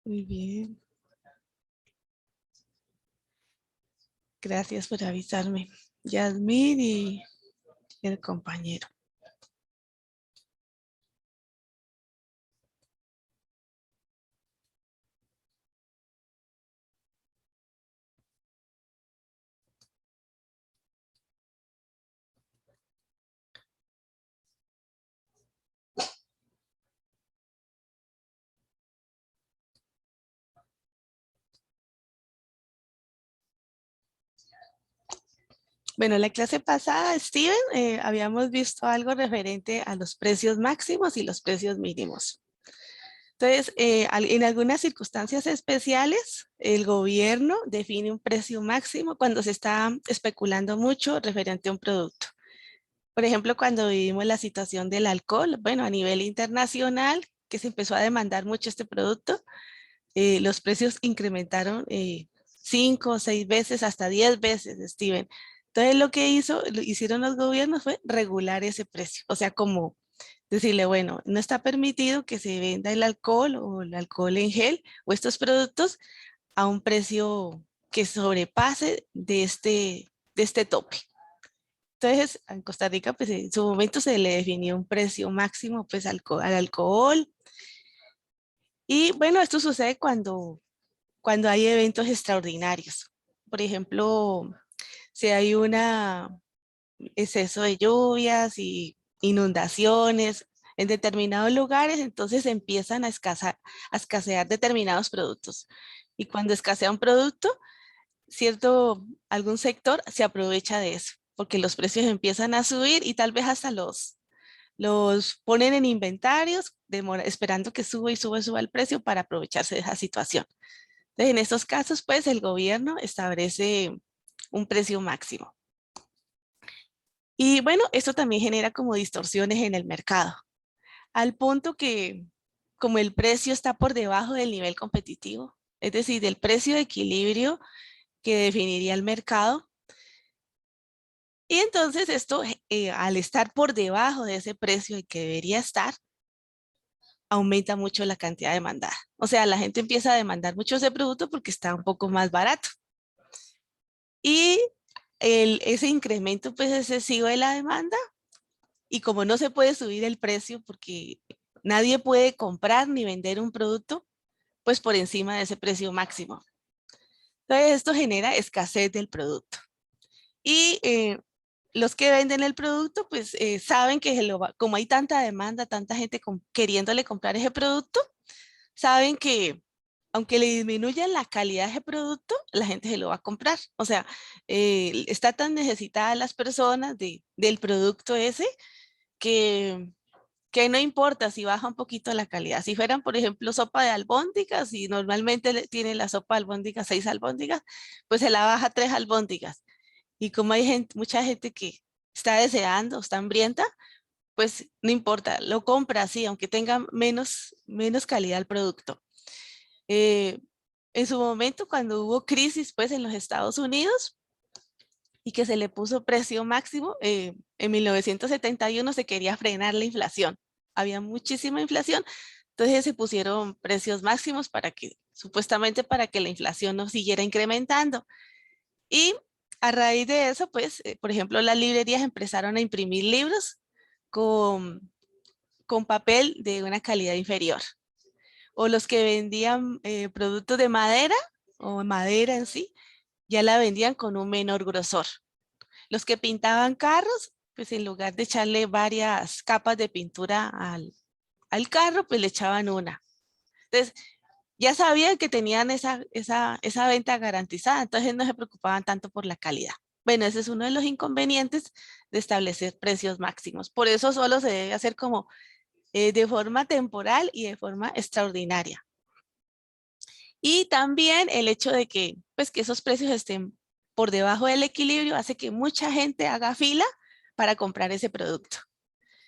Muy bien. Gracias por avisarme. Yasmín y el compañero. Bueno, la clase pasada, Steven, habíamos visto algo referente a los precios máximos y los precios mínimos. Entonces, en algunas circunstancias especiales, el gobierno define un precio máximo cuando se está especulando mucho referente a un producto. Por ejemplo, cuando vivimos la situación del alcohol, bueno, a nivel internacional, que se empezó a demandar mucho este producto, los precios incrementaron 5 o 6 veces, hasta 10 veces, Steven. Entonces, lo hicieron los gobiernos fue regular ese precio. O sea, como decirle, bueno, no está permitido que se venda el alcohol o el alcohol en gel o estos productos a un precio que sobrepase de este tope. Entonces, en Costa Rica, pues en su momento se le definió un precio máximo pues al alcohol. Y bueno, esto sucede cuando hay eventos extraordinarios. Por ejemplo, si hay un exceso de lluvias y inundaciones en determinados lugares, entonces empiezan a escasear determinados productos. Y cuando escasea un producto, algún sector se aprovecha de eso, porque los precios empiezan a subir y tal vez hasta los ponen en inventarios, esperando que suba y suba y suba el precio para aprovecharse de esa situación. Entonces, en estos casos, pues el gobierno establece un precio máximo. Y bueno, esto también genera como distorsiones en el mercado, al punto que como el precio está por debajo del nivel competitivo, es decir, del precio de equilibrio que definiría el mercado, y entonces esto, al estar por debajo de ese precio el que debería estar, aumenta mucho la cantidad demandada. O sea, la gente empieza a demandar mucho ese producto porque está un poco más barato. Y ese incremento pues excesivo de la demanda, y como no se puede subir el precio porque nadie puede comprar ni vender un producto pues por encima de ese precio máximo. Entonces esto genera escasez del producto. Y los que venden el producto pues saben que como hay tanta demanda, tanta gente queriéndole comprar ese producto, saben que aunque le disminuyan la calidad de ese producto, la gente se lo va a comprar. O sea, está tan necesitada las personas del producto ese que, que no importa si baja un poquito la calidad. Si fueran, por ejemplo, sopa de albóndigas y normalmente tiene la sopa de albóndigas 6 albóndigas, pues se la baja a 3 albóndigas. Y como hay mucha gente que está deseando, está hambrienta, pues no importa, lo compra así, aunque tenga menos calidad el producto. Eh, en su momento, cuando hubo crisis pues en los Estados Unidos y que se le puso precio máximo, en 1971 se quería frenar la inflación. Había muchísima inflación, entonces se pusieron precios máximos supuestamente para que la inflación no siguiera incrementando. Y a raíz de eso, pues, por ejemplo, las librerías empezaron a imprimir libros con, con papel de una calidad inferior. O los que vendían productos de madera o madera en sí, ya la vendían con un menor grosor. Los que pintaban carros, pues en lugar de echarle varias capas de pintura al carro, pues le echaban una. Entonces, ya sabían que tenían esa venta garantizada, entonces no se preocupaban tanto por la calidad. Bueno, ese es uno de los inconvenientes de establecer precios máximos. Por eso solo se debe hacer como de forma temporal y de forma extraordinaria. Y también el hecho de que esos precios estén por debajo del equilibrio hace que mucha gente haga fila para comprar ese producto.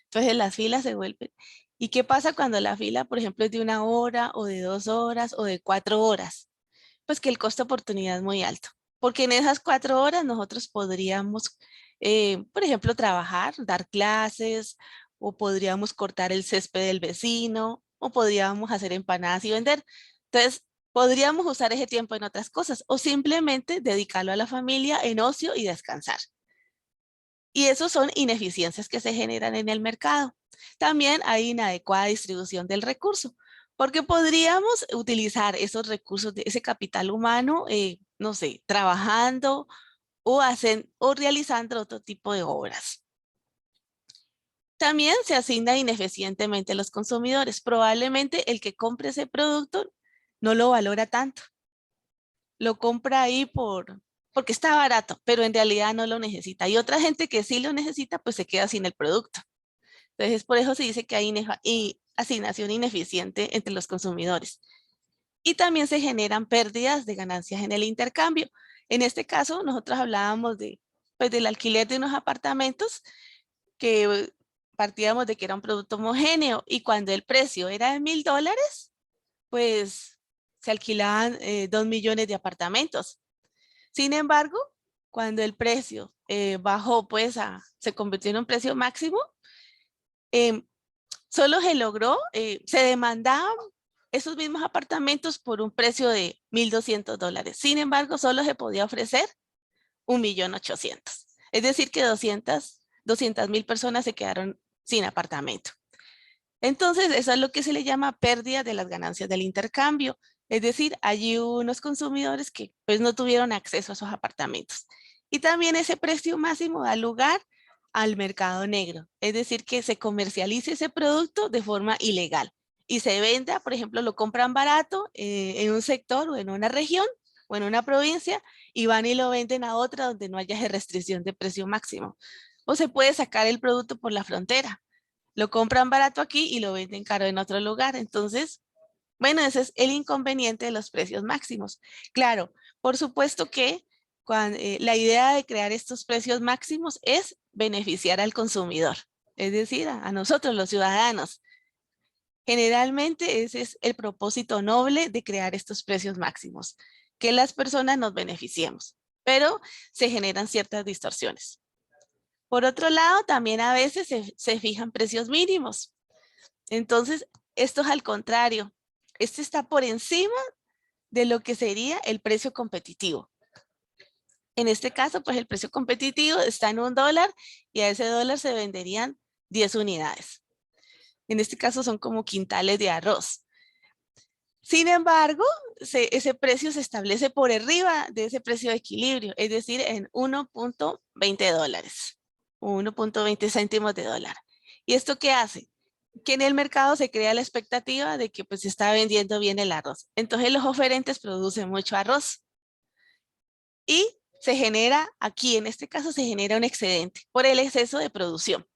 Entonces las filas se vuelven. ¿Y qué pasa cuando la fila, por ejemplo, es de 1 hora o de 2 horas o de 4 horas? Pues que el costo de oportunidad es muy alto. Porque en esas 4 horas nosotros podríamos, por ejemplo, trabajar, dar clases, o podríamos cortar el césped del vecino, o podríamos hacer empanadas y vender. Entonces, Podríamos usar ese tiempo en otras cosas o simplemente dedicarlo a la familia en ocio y descansar. Y esos son ineficiencias que se generan en el mercado. También hay inadecuada distribución del recurso, porque podríamos utilizar esos recursos, de ese capital humano, no sé, trabajando o realizando otro tipo de obras. También se asigna ineficientemente a los consumidores. Probablemente el que compre ese producto no lo valora tanto. Lo compra ahí porque está barato, pero en realidad no lo necesita. Y otra gente que sí lo necesita, pues se queda sin el producto. Entonces, por eso se dice que hay asignación ineficiente entre los consumidores. Y también se generan pérdidas de ganancias en el intercambio. En este caso, nosotros hablábamos pues, del alquiler de unos apartamentos que partíamos de que era un producto homogéneo y cuando el precio era de $1,000, pues se alquilaban 2 millones de apartamentos. Sin embargo, cuando el precio bajó, pues se convirtió en un precio máximo, em, solo se logró, se demandaban esos mismos apartamentos por un precio de $1,200. Sin embargo, solo se podía ofrecer 1,800,000. Es decir, que 200,000 personas se quedaron sin apartamento. Entonces, eso es lo que se le llama pérdida de las ganancias del intercambio. Es decir, allí hubo unos consumidores que pues no tuvieron acceso a esos apartamentos. Y también ese precio máximo da lugar al mercado negro. Es decir, que se comercialice ese producto de forma ilegal y se venda, por ejemplo, lo compran barato en un sector o en una región o en una provincia y van y lo venden a otra donde no haya restricción de precio máximo. O se puede sacar el producto por la frontera. Lo compran barato aquí y lo venden caro en otro lugar. Entonces, bueno, ese es el inconveniente de los precios máximos. Claro, por supuesto que la idea de crear estos precios máximos es beneficiar al consumidor, es decir, a nosotros los ciudadanos. Generalmente ese es el propósito noble de crear estos precios máximos, que las personas nos beneficiemos, pero se generan ciertas distorsiones. Por otro lado, también a veces se fijan precios mínimos. Entonces, esto es al contrario. Este está por encima de lo que sería el precio competitivo. En este caso, pues el precio competitivo está en $1 y a ese dólar se venderían 10 unidades. En este caso son como quintales de arroz. Sin embargo, ese precio se establece por arriba de ese precio de equilibrio, es decir, en $1.20, 1.20 céntimos de dólar. ¿Y esto qué hace? Que en el mercado se crea la expectativa de que pues se está vendiendo bien el arroz. Entonces los oferentes producen mucho arroz y se genera, aquí en este caso se genera un excedente por el exceso de producción.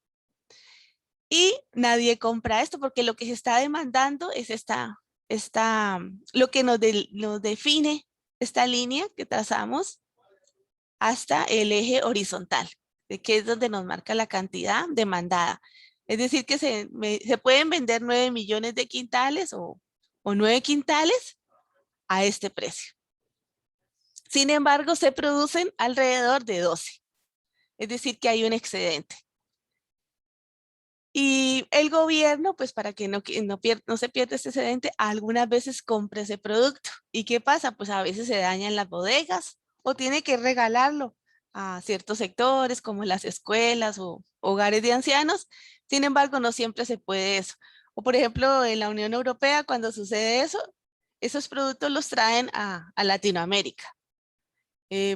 Y nadie compra esto porque lo que se está demandando es lo que nos define esta línea que trazamos hasta el eje horizontal, que es donde nos marca la cantidad demandada. Es decir, que se pueden vender 9 millones de quintales o 9 quintales a este precio. Sin embargo, se producen alrededor de 12. Es decir, que hay un excedente. Y el gobierno, pues para que no se pierda ese excedente, algunas veces compra ese producto. ¿Y qué pasa? Pues a veces se dañan las bodegas o tiene que regalarlo a ciertos sectores como las escuelas o hogares de ancianos. Sin embargo, no siempre se puede eso. O por ejemplo, en la Unión Europea, cuando sucede eso, esos productos los traen a Latinoamérica.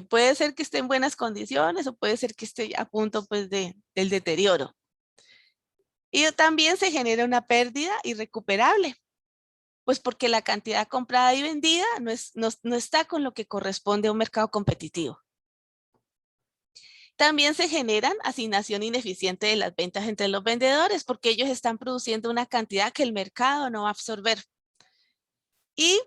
Puede ser que esté en buenas condiciones o puede ser que esté a punto pues del deterioro. Y también se genera una pérdida irrecuperable, pues porque la cantidad comprada y vendida no está con lo que corresponde a un mercado competitivo. También se generan asignación ineficiente de las ventas entre los vendedores porque ellos están produciendo una cantidad que el mercado no va a absorber. Y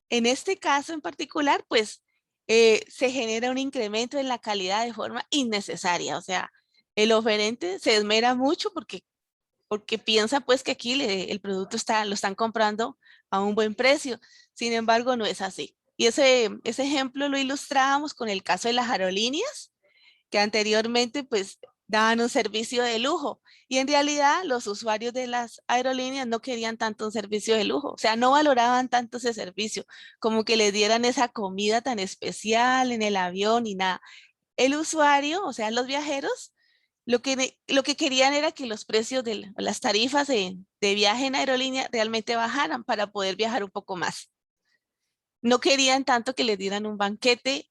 en este caso en particular, pues se genera un incremento en la calidad de forma innecesaria. O sea, el oferente se esmera mucho porque piensa pues que aquí el producto lo están comprando a un buen precio. Sin embargo, no es así. Y ese ejemplo lo ilustrábamos con el caso de las aerolíneas, que anteriormente pues daban un servicio de lujo. Y en realidad los usuarios de las aerolíneas no querían tanto un servicio de lujo, o sea, no valoraban tanto ese servicio, como que les dieran esa comida tan especial en el avión y nada. El usuario, o sea, los viajeros, lo que querían era que los precios de las tarifas de viaje en aerolínea realmente bajaran para poder viajar un poco más. No querían tanto que les dieran un banquete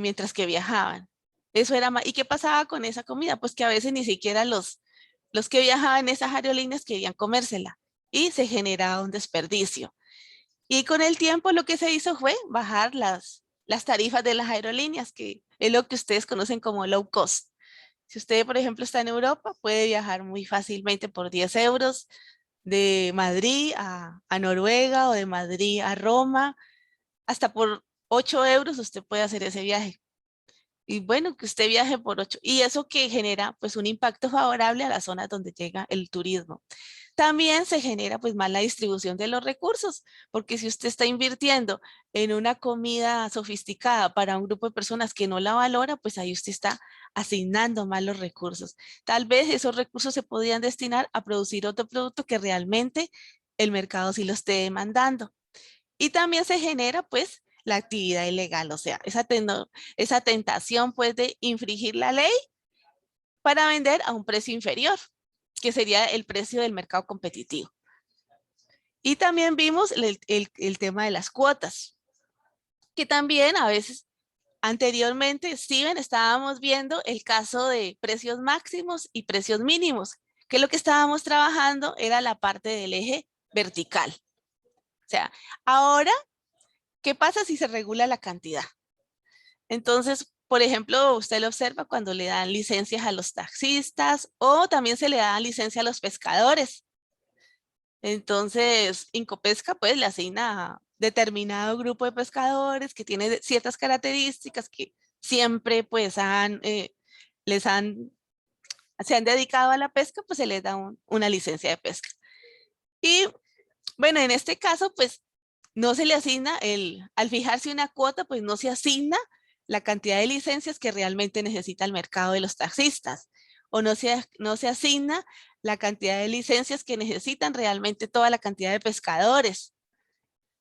mientras que viajaban. Eso era más. ¿Y qué pasaba con esa comida? Pues que a veces ni siquiera los que viajaban en esas aerolíneas querían comérsela y se generaba un desperdicio. Y con el tiempo lo que se hizo fue bajar las tarifas de las aerolíneas, que es lo que ustedes conocen como low cost. Si usted, por ejemplo, está en Europa, puede viajar muy fácilmente por 10 euros de Madrid a Noruega o de Madrid a Roma. Hasta por 8 euros usted puede hacer ese viaje. Y bueno, que usted viaje por 8. Y eso que genera pues un impacto favorable a las zonas donde llega el turismo. También se genera pues más la distribución de los recursos, porque si usted está invirtiendo en una comida sofisticada para un grupo de personas que no la valora, pues ahí usted está asignando más los recursos. Tal vez esos recursos se podrían destinar a producir otro producto que realmente el mercado sí lo esté demandando. Y también se genera pues la actividad ilegal, o sea, esa tentación pues de infringir la ley para vender a un precio inferior, que sería el precio del mercado competitivo. Y también vimos el tema de las cuotas, que también a veces anteriormente, Steven, estábamos viendo el caso de precios máximos y precios mínimos, que lo que estábamos trabajando era la parte del eje vertical. O sea, ahora, ¿qué pasa si se regula la cantidad? Entonces, por ejemplo, usted lo observa cuando le dan licencias a los taxistas o también se le dan licencia a los pescadores. Entonces, Incopesca pues le asigna a determinado grupo de pescadores que tiene ciertas características que siempre pues les han, se han dedicado a la pesca, pues se les da una licencia de pesca. Y bueno, en este caso pues no se le asigna al fijarse una cuota, pues no se asigna la cantidad de licencias que realmente necesita el mercado de los taxistas, o no se asigna la cantidad de licencias que necesitan realmente toda la cantidad de pescadores,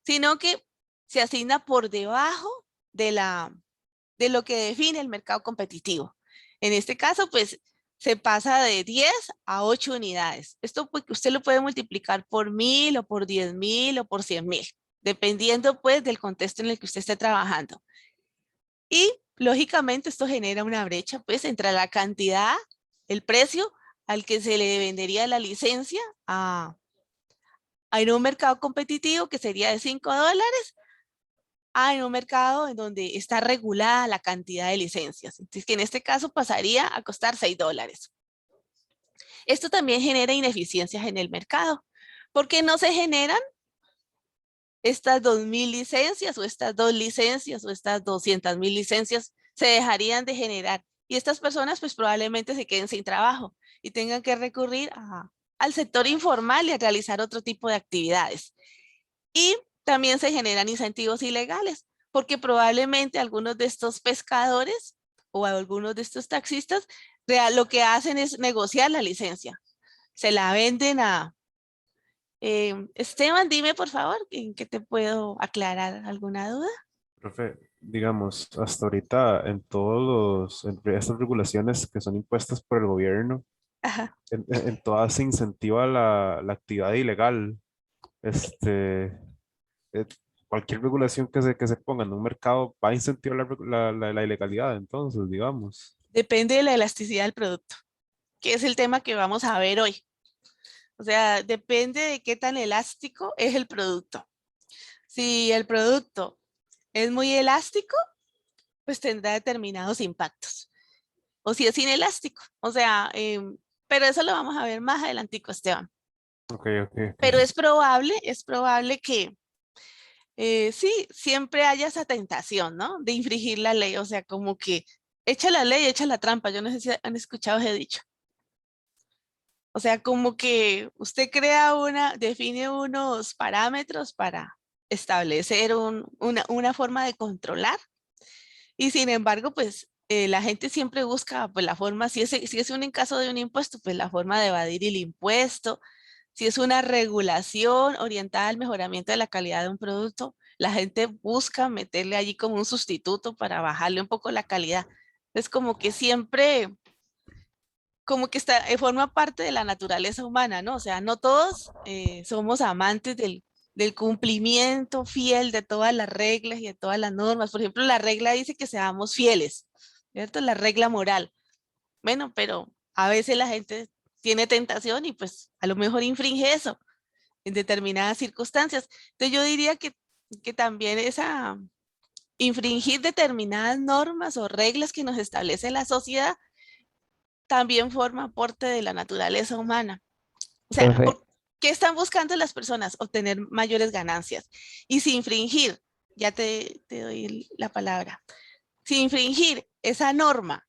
sino que se asigna por debajo de lo que define el mercado competitivo. En este caso, pues se pasa de 10 a 8 unidades. Esto pues, usted lo puede multiplicar por 1000 o por 10.000 o por 100.000, dependiendo pues del contexto en el que usted esté trabajando. Y lógicamente esto genera una brecha pues entre la cantidad, el precio al que se le vendería la licencia en un mercado competitivo que sería de $5 en un mercado en donde está regulada la cantidad de licencias. Entonces, que en este caso pasaría a costar $6. Esto también genera ineficiencias en el mercado, porque no se generan estas 2.000 licencias o estas 2 licencias o estas 200.000 licencias se dejarían de generar y estas personas pues probablemente se queden sin trabajo y tengan que recurrir al sector informal y a realizar otro tipo de actividades. Y también se generan incentivos ilegales porque probablemente algunos de estos pescadores o algunos de estos taxistas lo que hacen es negociar la licencia. Se la venden a, Esteban, dime por favor, ¿en qué te puedo aclarar alguna duda? Profe, digamos, hasta ahorita en todos estas regulaciones que son impuestas por el gobierno, Ajá. en todas se incentiva la actividad ilegal. Este, eh, Cualquier regulación que se ponga en un mercado va a incentivar la ilegalidad, entonces, digamos. Depende de la elasticidad del producto, que es el tema que vamos a ver hoy. O sea, depende de qué tan elástico es el producto. Si el producto es muy elástico, pues tendrá determinados impactos. O si es inelástico, o sea, pero eso lo vamos a ver más adelantico, Esteban. Ok, ok, Pero ok. es probable que sí, siempre haya esa tentación, ¿no? De infringir la ley, o sea, como que echa la ley, echa la trampa. Yo no sé si han escuchado ese dicho. O sea, como que usted define unos parámetros para establecer una forma de controlar y sin embargo, pues la gente siempre busca pues la forma, si es un caso de un impuesto, pues la forma de evadir el impuesto. Si es una regulación orientada al mejoramiento de la calidad de un producto, la gente busca meterle allí como un sustituto para bajarle un poco la calidad. Es como que siempre, como que está, forma parte de la naturaleza humana, ¿no? O sea, no todos somos amantes del cumplimiento fiel de todas las reglas y de todas las normas. Por ejemplo, la regla dice que seamos fieles, ¿cierto? La regla moral. Bueno, pero a veces la gente tiene tentación y pues a lo mejor infringe eso en determinadas circunstancias. Entonces yo diría que también esa infringir determinadas normas o reglas que nos establece la sociedad también forma parte de la naturaleza humana. O sea, Profe, ¿qué están buscando las personas? Obtener mayores ganancias. Y si infringir, ya te doy la palabra, si infringir esa norma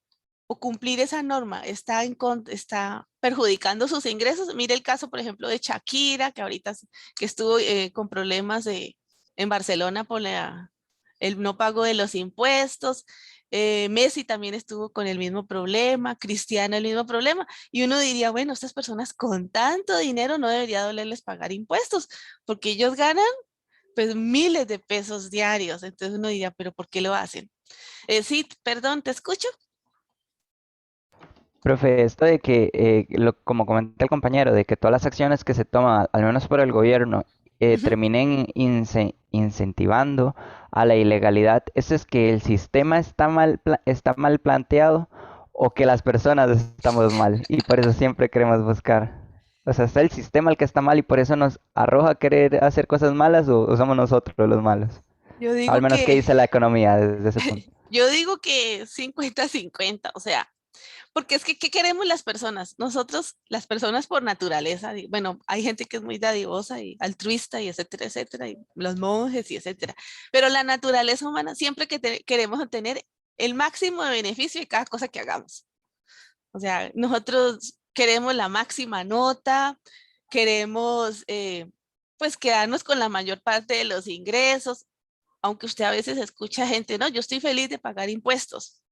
o cumplir esa norma está perjudicando sus ingresos. Mire el caso, por ejemplo, de Shakira, que ahorita que estuvo con problemas en Barcelona por el no pago de los impuestos. Messi también estuvo con el mismo problema, Cristiano el mismo problema, y uno diría, bueno, estas personas con tanto dinero no debería dolerles pagar impuestos, porque ellos ganan pues miles de pesos diarios, entonces uno diría, pero ¿por qué lo hacen? Sí, perdón, ¿te escucho? profe, esto de que, como comenté el compañero, de que todas las acciones que se toman, al menos por el gobierno, Ujú. terminen incentivando a la ilegalidad, ¿eso es que el sistema está está mal planteado o que las personas estamos mal y por eso siempre queremos buscar? O sea, ¿está el sistema el que está mal y por eso nos arroja a querer hacer cosas malas o somos nosotros los malos? Yo Al digo menos, ¿qué que, dice la economía desde ese punto? yo digo que 50-50, o sea, porque es que, ¿qué queremos las personas? Nosotros, las personas por naturaleza, bueno, hay gente que es muy dadivosa y altruista y etcétera, etcétera, y los monjes y etcétera, pero la naturaleza humana siempre que queremos obtener el máximo de beneficio de cada cosa que hagamos. O sea, nosotros queremos la máxima nota, queremos pues quedarnos con la mayor parte de los ingresos, aunque usted a veces escucha gente, no, yo estoy feliz de pagar impuestos.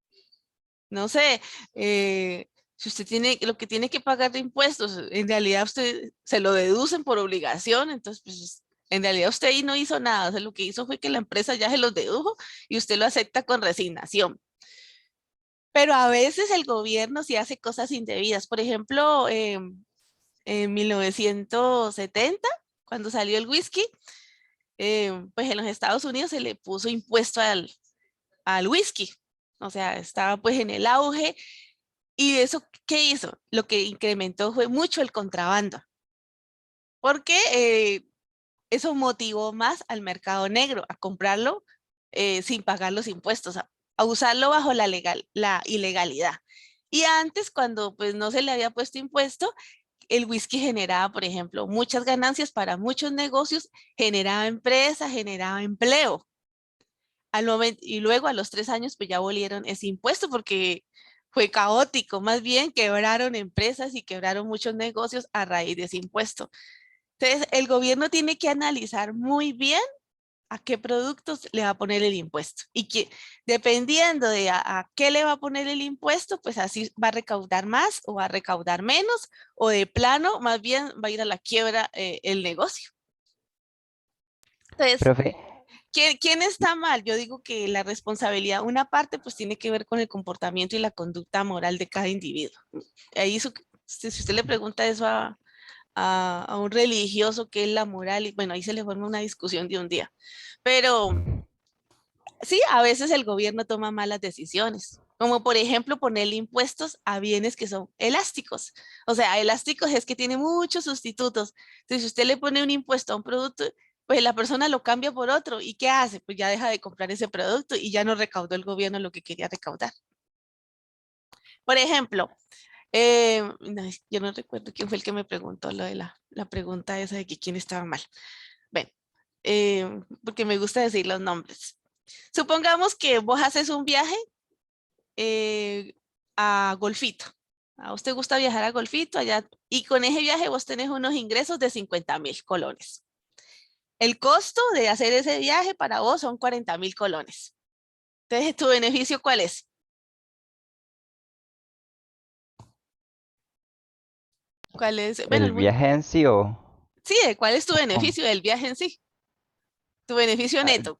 No sé, si usted tiene lo que tiene que pagar de impuestos, en realidad usted se lo deducen por obligación, entonces pues en realidad usted ahí no hizo nada, o sea, lo que hizo fue que la empresa ya se los dedujo y usted lo acepta con resignación. Pero a veces el gobierno sí hace cosas indebidas. Por ejemplo, en 1970, cuando salió el whisky, pues en los Estados Unidos se le puso impuesto al whisky. O sea, estaba pues en el auge. ¿Y eso qué hizo? Lo que incrementó fue mucho el contrabando, porque eso motivó más al mercado negro a comprarlo sin pagar los impuestos, a usarlo bajo la ilegalidad. Y antes, cuando pues no se le había puesto impuesto, el whisky generaba, por ejemplo, muchas ganancias para muchos negocios, generaba empresas, generaba empleo. Y luego a los 3 años pues ya abolieron ese impuesto porque fue caótico, más bien quebraron empresas y quebraron muchos negocios a raíz de ese impuesto. Entonces, el gobierno tiene que analizar muy bien a qué productos le va a poner el impuesto y que dependiendo de a qué le va a poner el impuesto, pues así va a recaudar más o va a recaudar menos o de plano más bien va a ir a la quiebra el negocio. Entonces, Profe, ¿quién está mal? Yo digo que la responsabilidad, una parte pues tiene que ver con el comportamiento y la conducta moral de cada individuo. Ahí si usted le pregunta eso a un religioso qué es la moral, y bueno, ahí se le forma una discusión de un día. Pero sí, a veces el gobierno toma malas decisiones, como por ejemplo ponerle impuestos a bienes que son elásticos. O sea, elásticos es que tiene muchos sustitutos. Entonces, si usted le pone un impuesto a un producto, pues la persona lo cambia por otro. ¿Y qué hace? Pues ya deja de comprar ese producto y ya no recaudó el gobierno lo que quería recaudar. Por ejemplo, no, yo no recuerdo quién fue el que me preguntó lo de la pregunta esa de que quién estaba mal. Bueno, porque me gusta decir los nombres. Supongamos que vos haces un viaje eh, a Golfito. A usted gusta viajar a Golfito allá y con ese viaje vos tenés unos ingresos de 50.000 colones. El costo de hacer ese viaje para vos son 40.000 colones. Entonces, ¿tu beneficio cuál es? ¿Cuál es? Bueno, ¿El viaje en sí sí, ¿cuál es tu o cómo? beneficio del viaje en sí? Tu beneficio Ah, neto.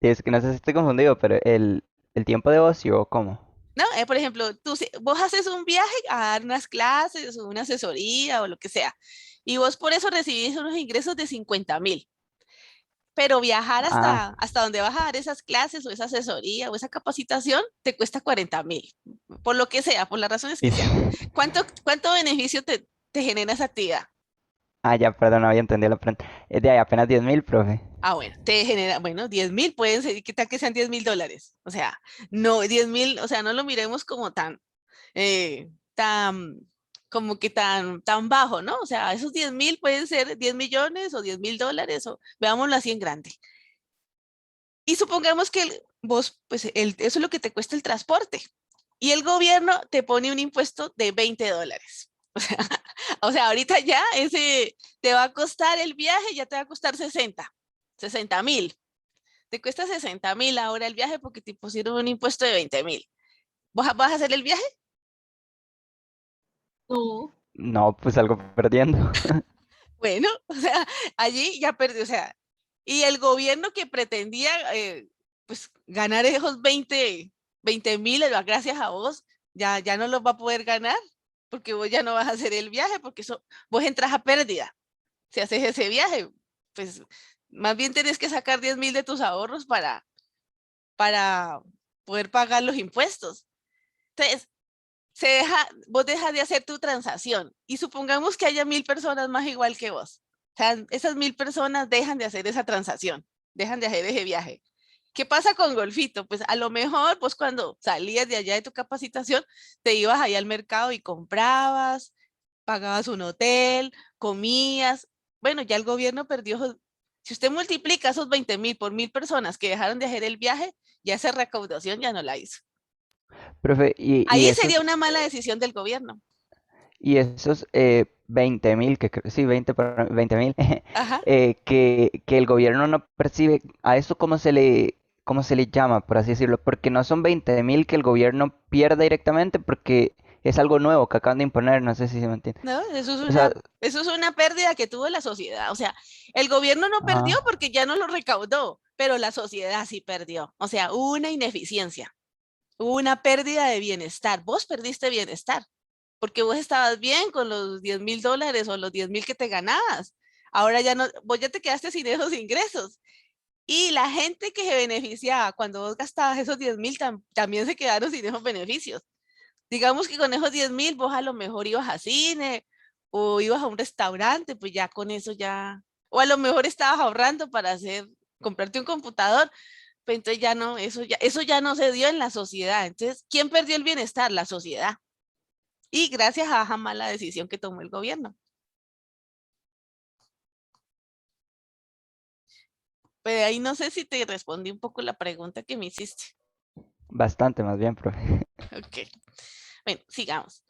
es que no sé si estoy confundido, pero el tiempo de ocio, ¿o cómo? ¿No? Por ejemplo, vos haces un viaje a dar unas clases o una asesoría o lo que sea, y vos por eso recibís unos ingresos de 50.000, pero viajar Ah, hasta donde vas a dar esas clases o esa asesoría o esa capacitación te cuesta 40.000, por lo que sea, por las razones que sean. y- ¿Cuánto beneficio te genera esa actividad? ya, perdón, no había entendido la pregunta. Es de ahí apenas 10.000, profe. Ah, bueno, te genera, bueno, 10.000 pueden ser, ¿qué tal que sean $10.000? O sea, no, 10.000, o sea, no lo miremos como tan, como que tan bajo, ¿no? O sea, esos 10.000 pueden ser 10 millones o $10.000, o veámoslo así en grande. Y supongamos que vos, pues, eso es lo que te cuesta el transporte. Y el gobierno te pone un impuesto de $20. O sea, ahorita ya ese te va a costar el viaje, ya te va a costar 60.000. Te cuesta 60.000 ahora el viaje porque te pusieron un impuesto de 20.000. ¿Vas a hacer el viaje? No. No, pues salgo perdiendo. Bueno, o sea, allí ya perdió, o sea, y el gobierno que pretendía pues ganar esos 20.000, gracias a vos, ya no los va a poder ganar porque vos ya no vas a hacer el viaje porque vos entras a pérdida. Si haces ese viaje, pues más bien tenés que sacar 10.000 de tus ahorros para poder pagar los impuestos. Entonces, vos dejas de hacer tu transacción y supongamos que haya 1.000 personas más igual que vos. O sea, esas 1.000 personas dejan de hacer esa transacción, dejan de hacer ese viaje. ¿Qué pasa con Golfito? Pues a lo mejor vos cuando salías de allá de tu capacitación, te ibas ahí al mercado y comprabas, pagabas un hotel, comías. Bueno, ya el gobierno perdió. Si usted multiplica esos 20.000 por 1.000 personas que dejaron de hacer el viaje, ya esa recaudación ya no la hizo. Profe, Ahí sería una mala decisión del gobierno. y esos 20.000, sí, 20.000, Ajá. que el gobierno no percibe, ¿a eso cómo se le llama, por así decirlo? Porque no son 20.000 que el gobierno pierda directamente, porque es algo nuevo que acaban de imponer, no sé si se me entiende. No, eso es O sea, una pérdida que tuvo la sociedad. O sea, el gobierno no perdió ajá. porque ya no lo recaudó, pero la sociedad sí perdió. O sea, hubo una ineficiencia, hubo una pérdida de bienestar. Vos perdiste bienestar porque vos estabas bien con los $10.000 o los 10.000 que te ganabas. Ahora ya no, vos ya te quedaste sin esos ingresos. Y la gente que se beneficiaba cuando vos gastabas esos 10.000 también se quedaron sin esos beneficios. Digamos que con esos 10.000 vos a lo mejor ibas a cine o ibas a un restaurante, pues ya con eso ya, o a lo mejor estabas ahorrando para comprarte un computador, pues entonces ya no, eso ya no se dio en la sociedad. Entonces, ¿quién perdió el bienestar? La sociedad. Y gracias a esa mala decisión que tomó el gobierno. Pues ahí no sé si te respondí un poco la pregunta que me hiciste. Bastante más bien, profe. Ok, bueno, sigamos.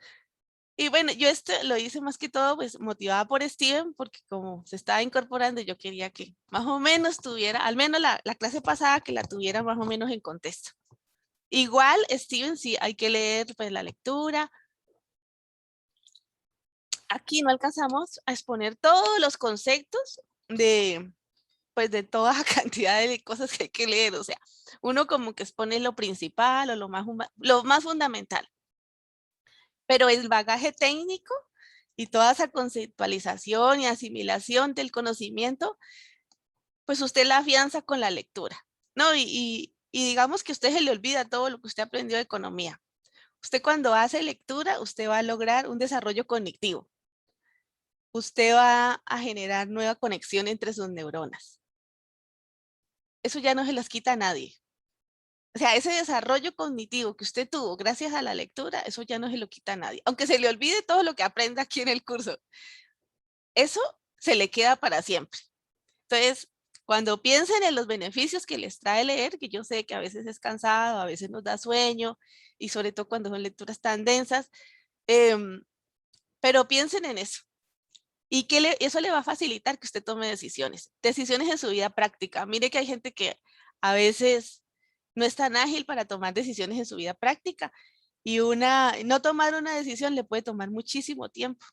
Y bueno, yo esto lo hice más que todo pues motivada por Steven, porque como se estaba incorporando, yo quería que más o menos tuviera, al menos la clase pasada, que la tuviera más o menos en contexto. Igual, Steven, sí, hay que leer pues la lectura. Aquí no alcanzamos a exponer todos los conceptos pues de toda la cantidad de cosas que hay que leer. O sea, uno como que expone lo principal o lo más fundamental, pero el bagaje técnico y toda esa conceptualización y asimilación del conocimiento, pues usted la afianza con la lectura, ¿no? Y digamos que usted se le olvida todo lo que usted aprendió de economía. Usted cuando hace lectura, usted va a lograr un desarrollo cognitivo. Usted va a generar nueva conexión entre sus neuronas. Eso ya no se las quita a nadie. O sea, ese desarrollo cognitivo que usted tuvo gracias a la lectura, eso ya no se lo quita a nadie. Aunque se le olvide todo lo que aprenda aquí en el curso, eso se le queda para siempre. Entonces, cuando piensen en los beneficios que les trae leer, que yo sé que a veces es cansado, a veces nos da sueño, y sobre todo cuando son lecturas tan densas, em, pero piensen en eso. Y que eso le va a facilitar que usted tome decisiones en su vida práctica. Mire que hay gente que a veces no es tan ágil para tomar decisiones en su vida práctica Y no tomar una decisión le puede tomar muchísimo tiempo.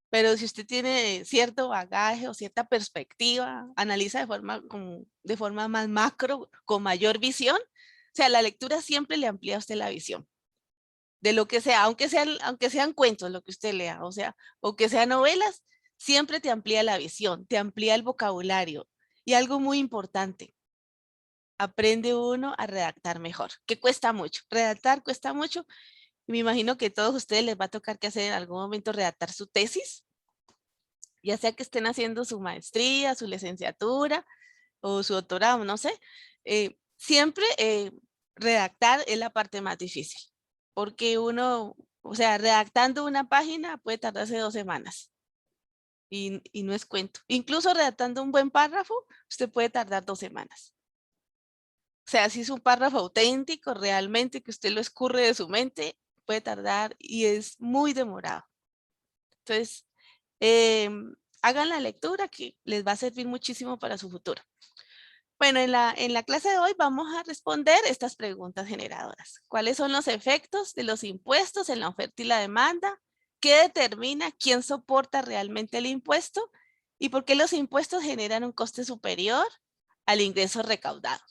Pero si usted tiene cierto bagaje o cierta perspectiva, analiza de forma más macro, con mayor visión, o sea, la lectura siempre le amplía a usted la visión de lo que sea, aunque sean cuentos lo que usted lea, o sea, o que sean novelas, siempre te amplía la visión, te amplía el vocabulario. Y algo muy importante, aprende uno a redactar mejor, que cuesta mucho. Redactar cuesta mucho. Y me imagino que a todos ustedes les va a tocar que hacer en algún momento redactar su tesis, ya sea que estén haciendo su maestría, su licenciatura o su doctorado, no sé. Siempre redactar es la parte más difícil, porque uno, o sea, redactando una página puede tardarse 2 semanas y no es cuento. Incluso redactando un buen párrafo, usted puede tardar 2 semanas. O sea, si es un párrafo auténtico, realmente que usted lo escurre de su mente, puede tardar y es muy demorado. Entonces, hagan la lectura que les va a servir muchísimo para su futuro. Bueno, en la clase de hoy vamos a responder estas preguntas generadoras. ¿Cuáles son los efectos de los impuestos en la oferta y la demanda? ¿Qué determina quién soporta realmente el impuesto? ¿Y por qué los impuestos generan un coste superior al ingreso recaudado?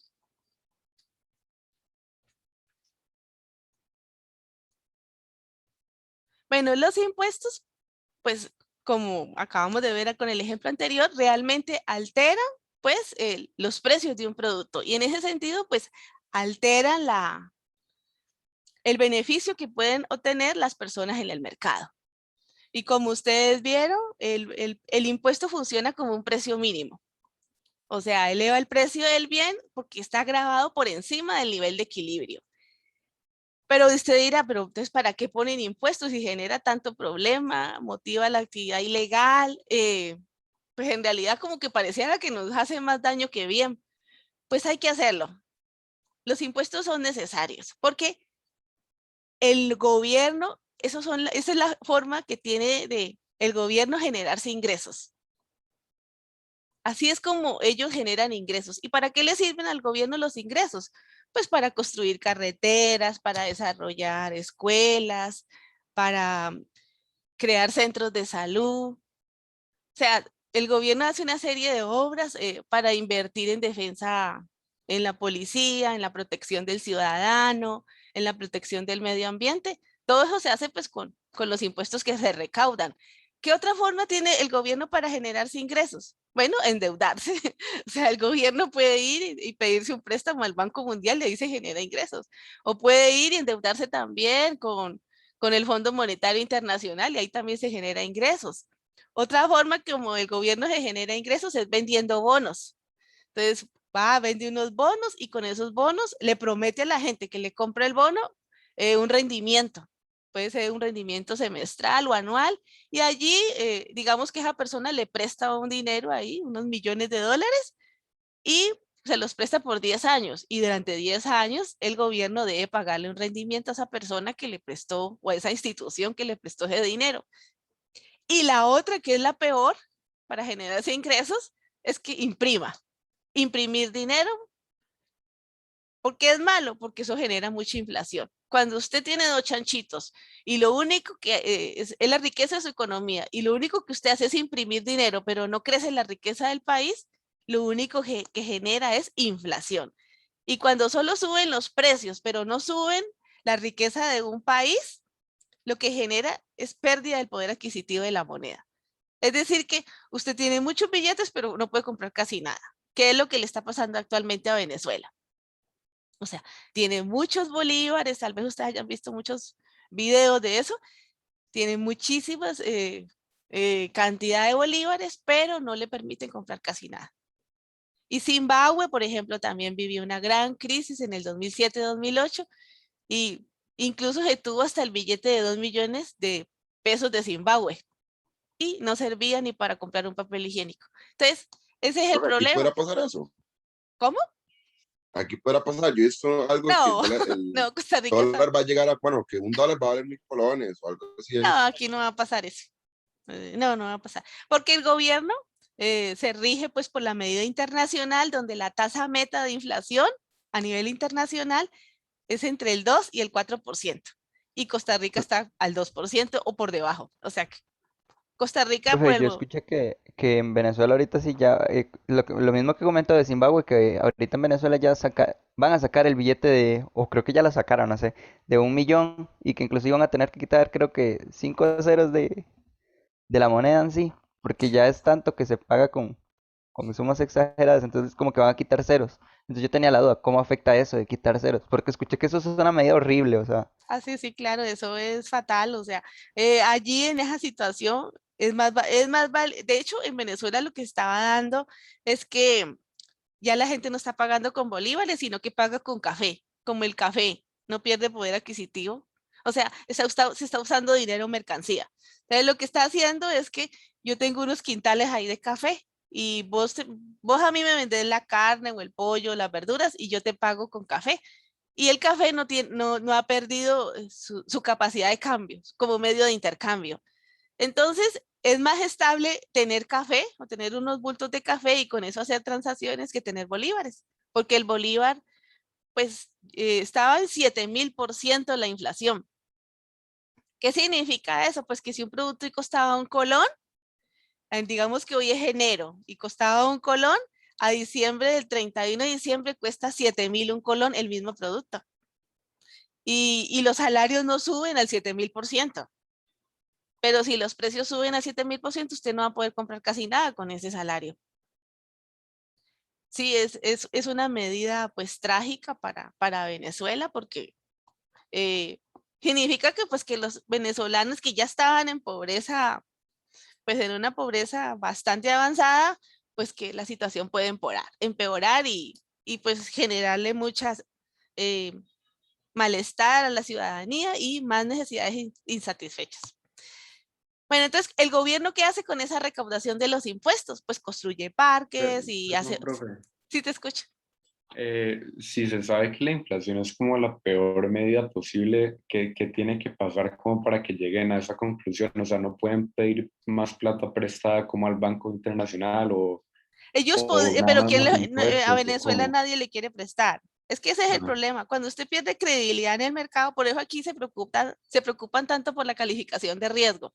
Bueno, los impuestos, pues como acabamos de ver con el ejemplo anterior, realmente alteran pues los precios de un producto y en ese sentido pues alteran el beneficio que pueden obtener las personas en el mercado. Y como ustedes vieron, el impuesto funciona como un precio mínimo. O sea, eleva el precio del bien porque está grabado por encima del nivel de equilibrio. Pero usted dirá, pero entonces, ¿para qué ponen impuestos si genera tanto problema, motiva la actividad ilegal? Pues en realidad como que pareciera que nos hace más daño que bien. Pues hay que hacerlo. Los impuestos son necesarios porque el gobierno, esa es la forma que tiene el gobierno generarse ingresos. Así es como ellos generan ingresos. ¿Y para qué le sirven al gobierno los ingresos? Pues para construir carreteras, para desarrollar escuelas, para crear centros de salud. O sea, el gobierno hace una serie de obras para invertir en defensa, en la policía, en la protección del ciudadano, en la protección del medio ambiente. Todo eso se hace pues con los impuestos que se recaudan. ¿Qué otra forma tiene el gobierno para generarse ingresos? Bueno, endeudarse. O sea, el gobierno puede ir y pedirse un préstamo al Banco Mundial y ahí se genera ingresos. O puede ir y endeudarse también con el Fondo Monetario Internacional y ahí también se genera ingresos. Otra forma como el gobierno se genera ingresos es vendiendo bonos. Entonces, vende unos bonos y con esos bonos le promete a la gente que le compra el bono un rendimiento. Puede ser un rendimiento semestral o anual. Y allí, digamos que esa persona le presta un dinero ahí, unos millones de dólares, y se los presta por 10 años. Y durante 10 años, el gobierno debe pagarle un rendimiento a esa persona que le prestó o a esa institución que le prestó ese dinero. Y la otra, que es la peor para generarse ingresos, es que imprima. Imprimir dinero, ¿por qué es malo? Porque eso genera mucha inflación. Cuando usted tiene 2 chanchitos y lo único que es la riqueza de su economía y lo único que usted hace es imprimir dinero, pero no crece la riqueza del país, lo único que genera es inflación. Y cuando solo suben los precios, pero no suben la riqueza de un país, lo que genera es pérdida del poder adquisitivo de la moneda. Es decir, que usted tiene muchos billetes, pero no puede comprar casi nada. ¿Qué es lo que le está pasando actualmente a Venezuela? O sea, tiene muchos bolívares, tal vez ustedes hayan visto muchos videos de eso, tiene muchísimas cantidad de bolívares, pero no le permiten comprar casi nada. Y Zimbabue, por ejemplo, también vivió una gran crisis en el 2007-2008 y incluso se tuvo hasta el billete de 2 millones de pesos de Zimbabue y no servía ni para comprar un papel higiénico. Entonces, ese es el Aquí problema. pudiera pasar eso. ¿Cómo? Aquí pudiera pasar. Yo he visto algo que No, no, Costa Rica está... dólar va a llegar a, bueno, que $1 va a valer 1.000 colones o algo así. No, aquí no va a pasar eso. No, no va a pasar. Porque el gobierno se rige pues por la medida internacional donde la tasa meta de inflación a nivel internacional es entre el 2 y el 4%. y Costa Rica está al 2% o por debajo. O sea, que Costa Rica, Profe, yo vuelvo, escuché que en Venezuela ahorita sí ya, lo mismo que comentó de Zimbabue, que ahorita en Venezuela ya van a sacar el billete de, o creo que ya lo sacaron, no sé, de 1 millón y que inclusive van a tener que quitar creo que 5 ceros de la moneda en sí, porque ya es tanto que se paga con sumas exageradas, entonces como que van a quitar ceros. Entonces yo tenía la duda, ¿cómo afecta eso de quitar ceros? Porque escuché que eso es una medida horrible, o sea, sí, sí, claro, eso es fatal. O sea, allí en esa situación de hecho, en Venezuela lo que estaba dando es que ya la gente no está pagando con bolívares, sino que paga con café, como el café, no pierde poder adquisitivo. O sea, se está usando dinero en mercancía. Entonces, lo que está haciendo es que yo tengo unos quintales ahí de café y vos a mí me vendés la carne o el pollo, las verduras y yo te pago con café. Y el café no ha perdido su capacidad de cambios como medio de intercambio. Entonces, es más estable tener café o tener unos bultos de café y con eso hacer transacciones que tener bolívares, porque el bolívar, pues, estaba en 7000% la inflación. ¿Qué significa eso? Pues que si un producto costaba 1 colón, digamos que hoy es enero y costaba 1 colón, a diciembre, del 31 de diciembre, cuesta 7000 1 colón el mismo producto. Y los salarios no suben al 7000%. Pero si los precios suben a 7000%, usted no va a poder comprar casi nada con ese salario. Sí, es una medida pues trágica para Venezuela porque eh, significa que pues que los venezolanos que ya estaban en pobreza, pues en una pobreza bastante avanzada, pues que la situación puede empeorar y pues generarle muchas eh, malestar a la ciudadanía y más necesidades insatisfechas. Bueno, entonces, ¿el gobierno qué hace con esa recaudación de los impuestos? Pues construye parques y hace... Perdón, profe. Sí, te escucho. Si se sabe que la inflación es como la peor medida posible, ¿qué tiene que pasar como para que lleguen a esa conclusión? O sea, no pueden pedir más plata prestada como al Banco Internacional o nada Pero más ¿quién más a impuestos o Venezuela cómo. nadie le quiere prestar? Es que ese es el Ajá. problema. Cuando usted pierde credibilidad en el mercado, por eso aquí se preocupan tanto por la calificación de riesgo.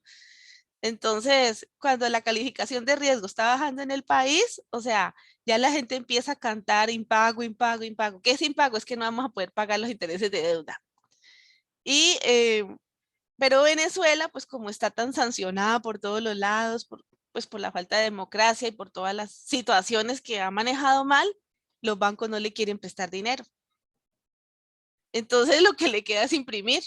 Entonces, cuando la calificación de riesgo está bajando en el país, o sea, ya la gente empieza a cantar impago, impago, impago. ¿Qué es impago? Es que no vamos a poder pagar los intereses de deuda. Y, pero Venezuela, pues como está tan sancionada por todos los lados, pues por la falta de democracia y por todas las situaciones que ha manejado mal, los bancos no le quieren prestar dinero. Entonces lo que le queda es imprimir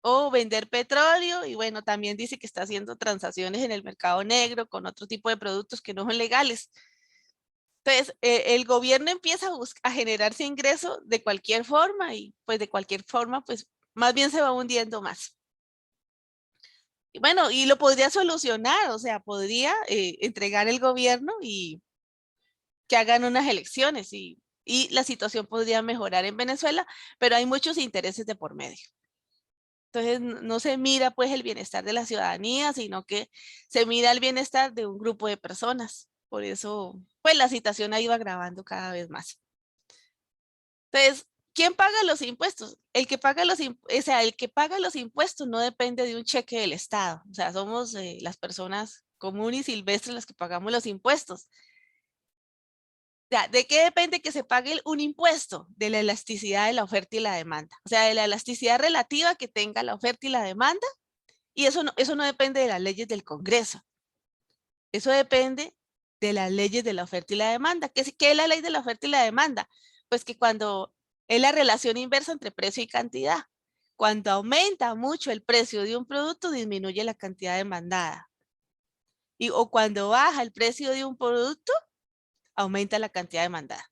o vender petróleo y bueno, también dice que está haciendo transacciones en el mercado negro con otro tipo de productos que no son legales. Entonces, el gobierno empieza a generarse ingreso de cualquier forma y pues de cualquier forma, pues más bien se va hundiendo más. Y bueno, y lo podría solucionar, o sea, podría entregar el gobierno y que hagan unas elecciones y la situación podría mejorar en Venezuela, pero hay muchos intereses de por medio. Entonces, no se mira pues el bienestar de la ciudadanía, sino que se mira el bienestar de un grupo de personas. Por eso, pues la situación ha ido agravando cada vez más. Entonces, ¿quién paga los impuestos? El que paga los impuestos no depende de un cheque del Estado. O sea, somos las personas comunes y silvestres las que pagamos los impuestos. ¿De qué depende que se pague un impuesto? De la elasticidad de la oferta y la demanda. O sea, de la elasticidad relativa que tenga la oferta y la demanda. Y eso no depende de las leyes del Congreso. Eso depende de las leyes de la oferta y la demanda. ¿Qué es la ley de la oferta y la demanda? Pues que cuando es la relación inversa entre precio y cantidad. Cuando aumenta mucho el precio de un producto, disminuye la cantidad demandada. O cuando baja el precio de un producto, aumenta la cantidad demandada.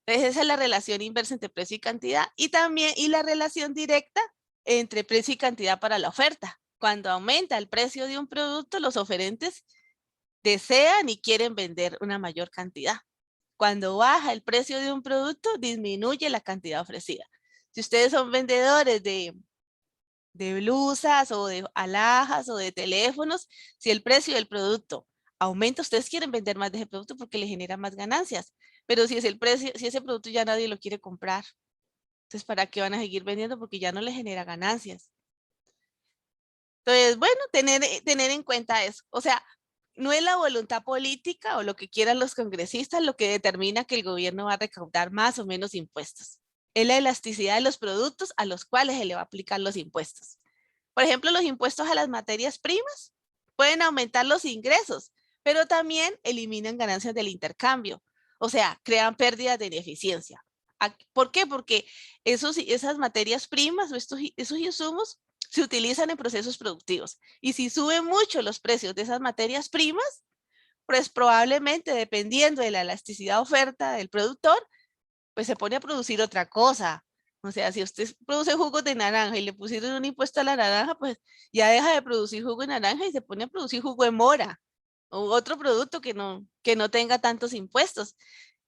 Entonces, esa es la relación inversa entre precio y cantidad. Y la relación directa entre precio y cantidad para la oferta. Cuando aumenta el precio de un producto, los oferentes desean y quieren vender una mayor cantidad. Cuando baja el precio de un producto, disminuye la cantidad ofrecida. Si ustedes son vendedores de blusas o de alhajas o de teléfonos, si el precio del producto aumenta, ustedes quieren vender más de ese producto porque le genera más ganancias. Pero si ese producto ya nadie lo quiere comprar, entonces ¿para qué van a seguir vendiendo? Porque ya no le genera ganancias. Entonces, bueno, tener en cuenta eso. O sea, no es la voluntad política o lo que quieran los congresistas lo que determina que el gobierno va a recaudar más o menos impuestos. Es la elasticidad de los productos a los cuales se le va a aplicar los impuestos. Por ejemplo, los impuestos a las materias primas pueden aumentar los ingresos, pero también eliminan ganancias del intercambio. O sea, crean pérdidas de ineficiencia. ¿Por qué? Porque esas materias primas o esos insumos se utilizan en procesos productivos. Y si suben mucho los precios de esas materias primas, pues probablemente, dependiendo de la elasticidad oferta del productor, pues se pone a producir otra cosa. O sea, si usted produce jugos de naranja y le pusieron un impuesto a la naranja, pues ya deja de producir jugo de naranja y se pone a producir jugo de mora o otro producto que no tenga tantos impuestos.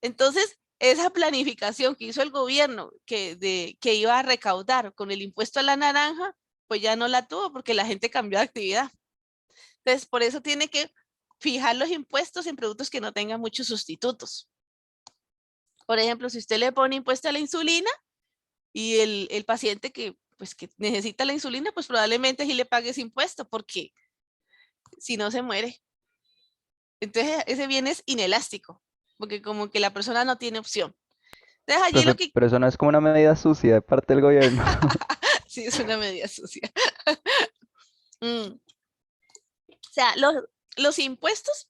Entonces, esa planificación que hizo el gobierno que iba a recaudar con el impuesto a la naranja, pues ya no la tuvo porque la gente cambió de actividad. Entonces, por eso tiene que fijar los impuestos en productos que no tengan muchos sustitutos. Por ejemplo, si usted le pone impuesto a la insulina y el paciente que necesita la insulina, pues probablemente sí le pague ese impuesto porque si no se muere. Entonces, ese bien es inelástico porque como que la persona no tiene opción. Entonces, allí lo Profe, que... pero eso no es como una medida sucia de parte del gobierno. Sí, es una medida sucia. O sea, los impuestos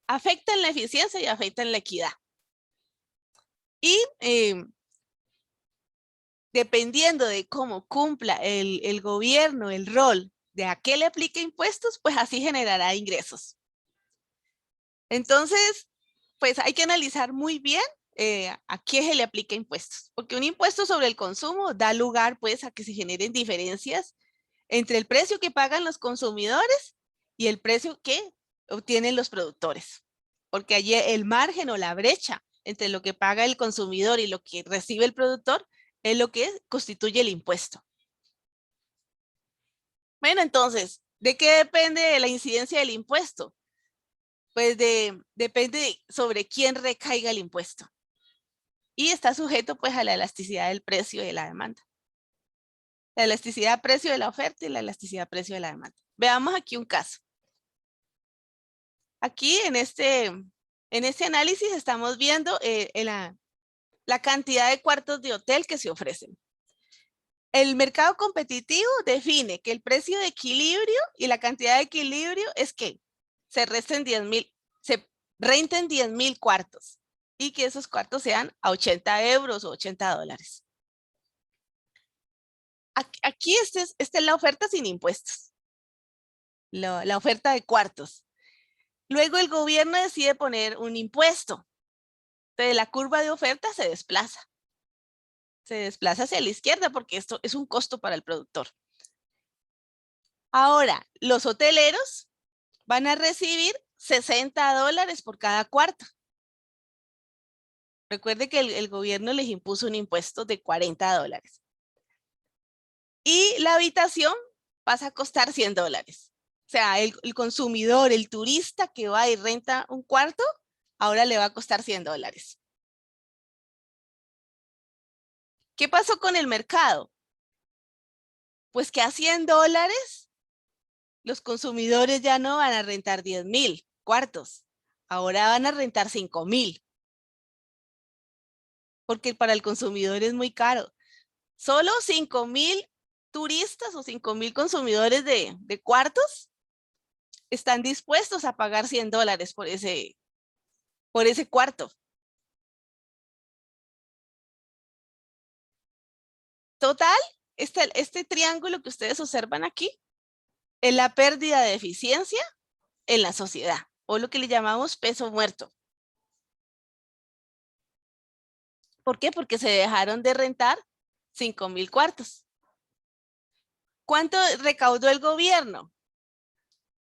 afectan la eficiencia y afectan la equidad. Y dependiendo de cómo cumpla el gobierno el rol de a qué le aplique impuestos, pues así generará ingresos. Entonces, pues hay que analizar muy bien a qué se le aplica impuestos, porque un impuesto sobre el consumo da lugar pues a que se generen diferencias entre el precio que pagan los consumidores y el precio que obtienen los productores, porque allí el margen o la brecha entre lo que paga el consumidor y lo que recibe el productor es lo que constituye el impuesto. Bueno, entonces, ¿de qué depende la incidencia del impuesto? Pues depende sobre quién recaiga el impuesto. Y está sujeto pues a la elasticidad del precio y de la demanda. La elasticidad del precio de la oferta y la elasticidad del precio de la demanda. Veamos aquí un caso. Aquí en este análisis estamos viendo la cantidad de cuartos de hotel que se ofrecen. El mercado competitivo define que el precio de equilibrio y la cantidad de equilibrio es que se renten 10,000 cuartos y que esos cuartos sean a 80 euros o 80 dólares. Aquí esta es la oferta sin impuestos, la oferta de cuartos. Luego el gobierno decide poner un impuesto. Entonces la curva de oferta se desplaza. Se desplaza hacia la izquierda porque esto es un costo para el productor. Ahora, los hoteleros van a recibir 60 dólares por cada cuarto. Recuerde que el gobierno les impuso un impuesto de 40 dólares. Y la habitación pasa a costar 100 dólares. O sea, el consumidor, el turista que va y renta un cuarto, ahora le va a costar 100 dólares. ¿Qué pasó con el mercado? Pues que a 100 dólares los consumidores ya no van a rentar 10,000 cuartos. Ahora van a rentar 5,000. Porque para el consumidor es muy caro. Solo 5,000 turistas o 5,000 consumidores de cuartos están dispuestos a pagar 100 dólares por ese cuarto. Total, este triángulo que ustedes observan aquí es la pérdida de eficiencia en la sociedad, o lo que le llamamos peso muerto. ¿Por qué? Porque se dejaron de rentar 5,000 cuartos. ¿Cuánto recaudó el gobierno?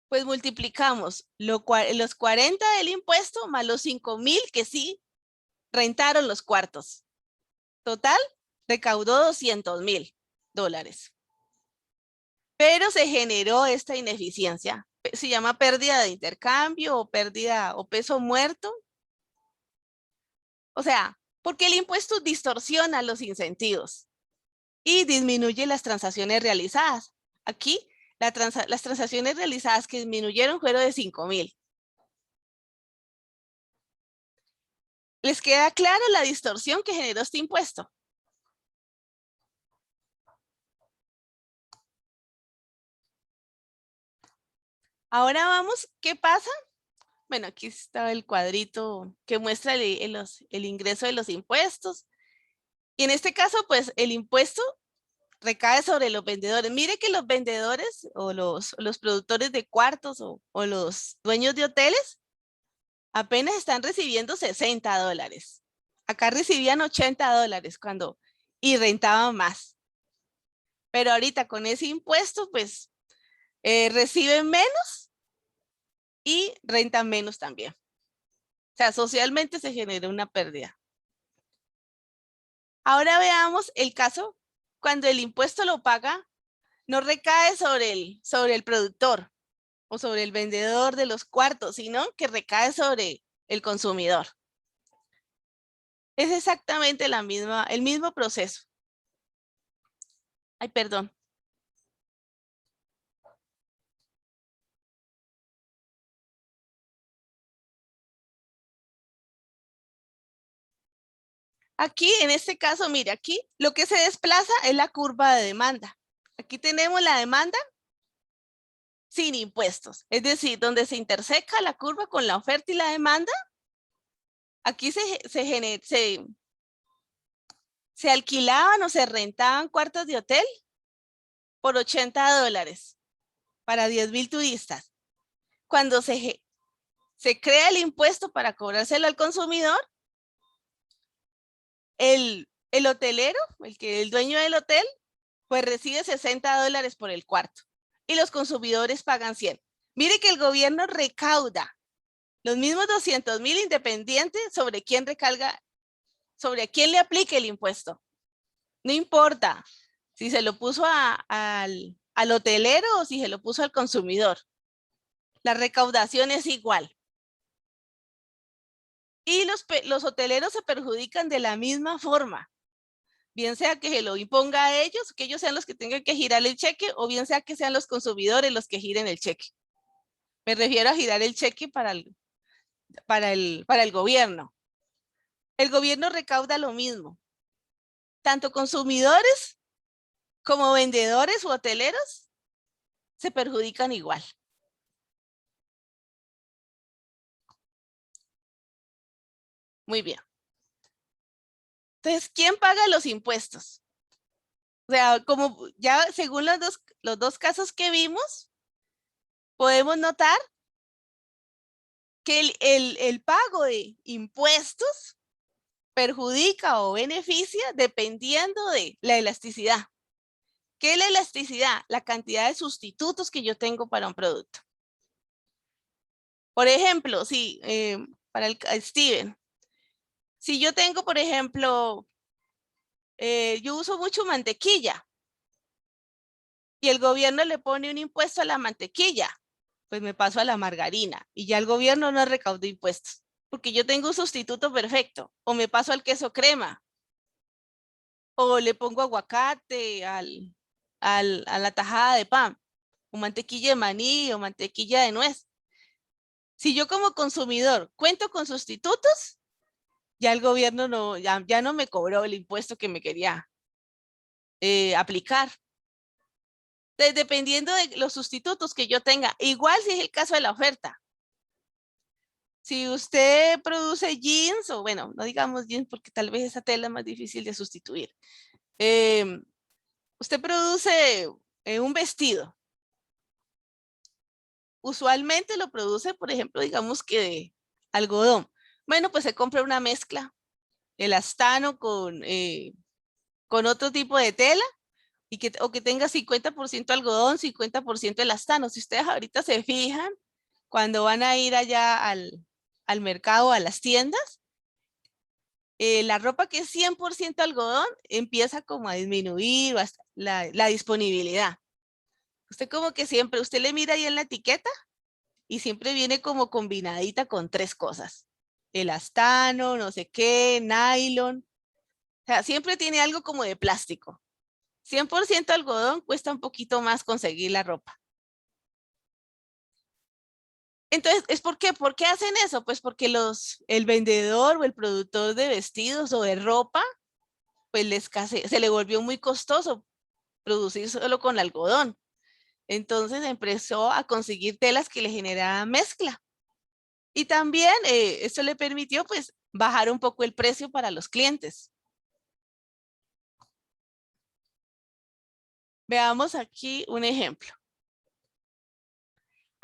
Pues multiplicamos los 40 del impuesto más los 5,000 que sí rentaron los cuartos. Total, recaudó 200,000 dólares. Pero se generó esta ineficiencia. Se llama pérdida de intercambio o pérdida o peso muerto. O sea, porque el impuesto distorsiona los incentivos y disminuye las transacciones realizadas. Aquí las transacciones realizadas que disminuyeron fueron de 5.000. ¿Les queda clara la distorsión que generó este impuesto? Ahora vamos, ¿qué pasa? Bueno, aquí está el cuadrito que muestra el ingreso de los impuestos. Y en este caso, pues el impuesto recae sobre los vendedores. Mire que los vendedores o los productores de cuartos o los dueños de hoteles apenas están recibiendo $60. Acá recibían $80 y rentaban más. Pero ahorita con ese impuesto, pues reciben menos y rentan menos también. O sea, socialmente se genera una pérdida. Ahora veamos el caso cuando el impuesto lo paga, no recae sobre el productor o sobre el vendedor de los cuartos, sino que recae sobre el consumidor. Es exactamente el mismo proceso. Ay, perdón. Aquí, en este caso, mire, aquí lo que se desplaza es la curva de demanda. Aquí tenemos la demanda sin impuestos, es decir, donde se interseca la curva con la oferta y la demanda, aquí se alquilaban o se rentaban cuartos de hotel por $80 para 10.000 turistas. Cuando se crea el impuesto para cobrárselo al consumidor, el hotelero, el dueño del hotel, pues recibe $60 por el cuarto y los consumidores pagan 100. Mire que el gobierno recauda los mismos 200.000 independientes sobre quién le aplique el impuesto. No importa si se lo puso al hotelero o si se lo puso al consumidor. La recaudación es igual. Y los hoteleros se perjudican de la misma forma. Bien sea que se lo imponga a ellos, que ellos sean los que tengan que girar el cheque, o bien sea que sean los consumidores los que giren el cheque. Me refiero a girar el cheque para el gobierno. El gobierno recauda lo mismo. Tanto consumidores como vendedores u hoteleros se perjudican igual. Muy bien. Entonces, ¿quién paga los impuestos? O sea, como ya según los dos casos que vimos, podemos notar que el pago de impuestos perjudica o beneficia dependiendo de la elasticidad. ¿Qué es la elasticidad? La cantidad de sustitutos que yo tengo para un producto. Por ejemplo, si para Steven, si yo tengo, por ejemplo, yo uso mucho mantequilla y el gobierno le pone un impuesto a la mantequilla, pues me paso a la margarina y ya el gobierno no recaudó impuestos porque yo tengo un sustituto perfecto, o me paso al queso crema o le pongo aguacate a la tajada de pan, o mantequilla de maní o mantequilla de nuez. Si yo como consumidor cuento con sustitutos, ya el gobierno ya no me cobró el impuesto que me quería aplicar. Entonces, dependiendo de los sustitutos que yo tenga, igual si es el caso de la oferta. Si usted produce jeans, o bueno, no digamos jeans porque tal vez esa tela es más difícil de sustituir. Usted produce un vestido. Usualmente lo produce, por ejemplo, digamos que de algodón. Bueno, pues se compra una mezcla, elastano con otro tipo de tela, o que tenga 50% algodón, 50% elastano. Si ustedes ahorita se fijan, cuando van a ir allá al mercado, a las tiendas, la ropa que es 100% algodón empieza como a disminuir la disponibilidad. Usted como que siempre, usted le mira ahí en la etiqueta y siempre viene como combinadita con 3 cosas. Elastano, no sé qué, nylon. O sea, siempre tiene algo como de plástico. 100% algodón cuesta un poquito más conseguir la ropa. Entonces, ¿por qué? ¿Por qué hacen eso? Pues porque el vendedor o el productor de vestidos o de ropa, pues se le volvió muy costoso producir solo con algodón. Entonces empezó a conseguir telas que le generaban mezcla. Y también esto le permitió pues bajar un poco el precio para los clientes. Veamos aquí un ejemplo.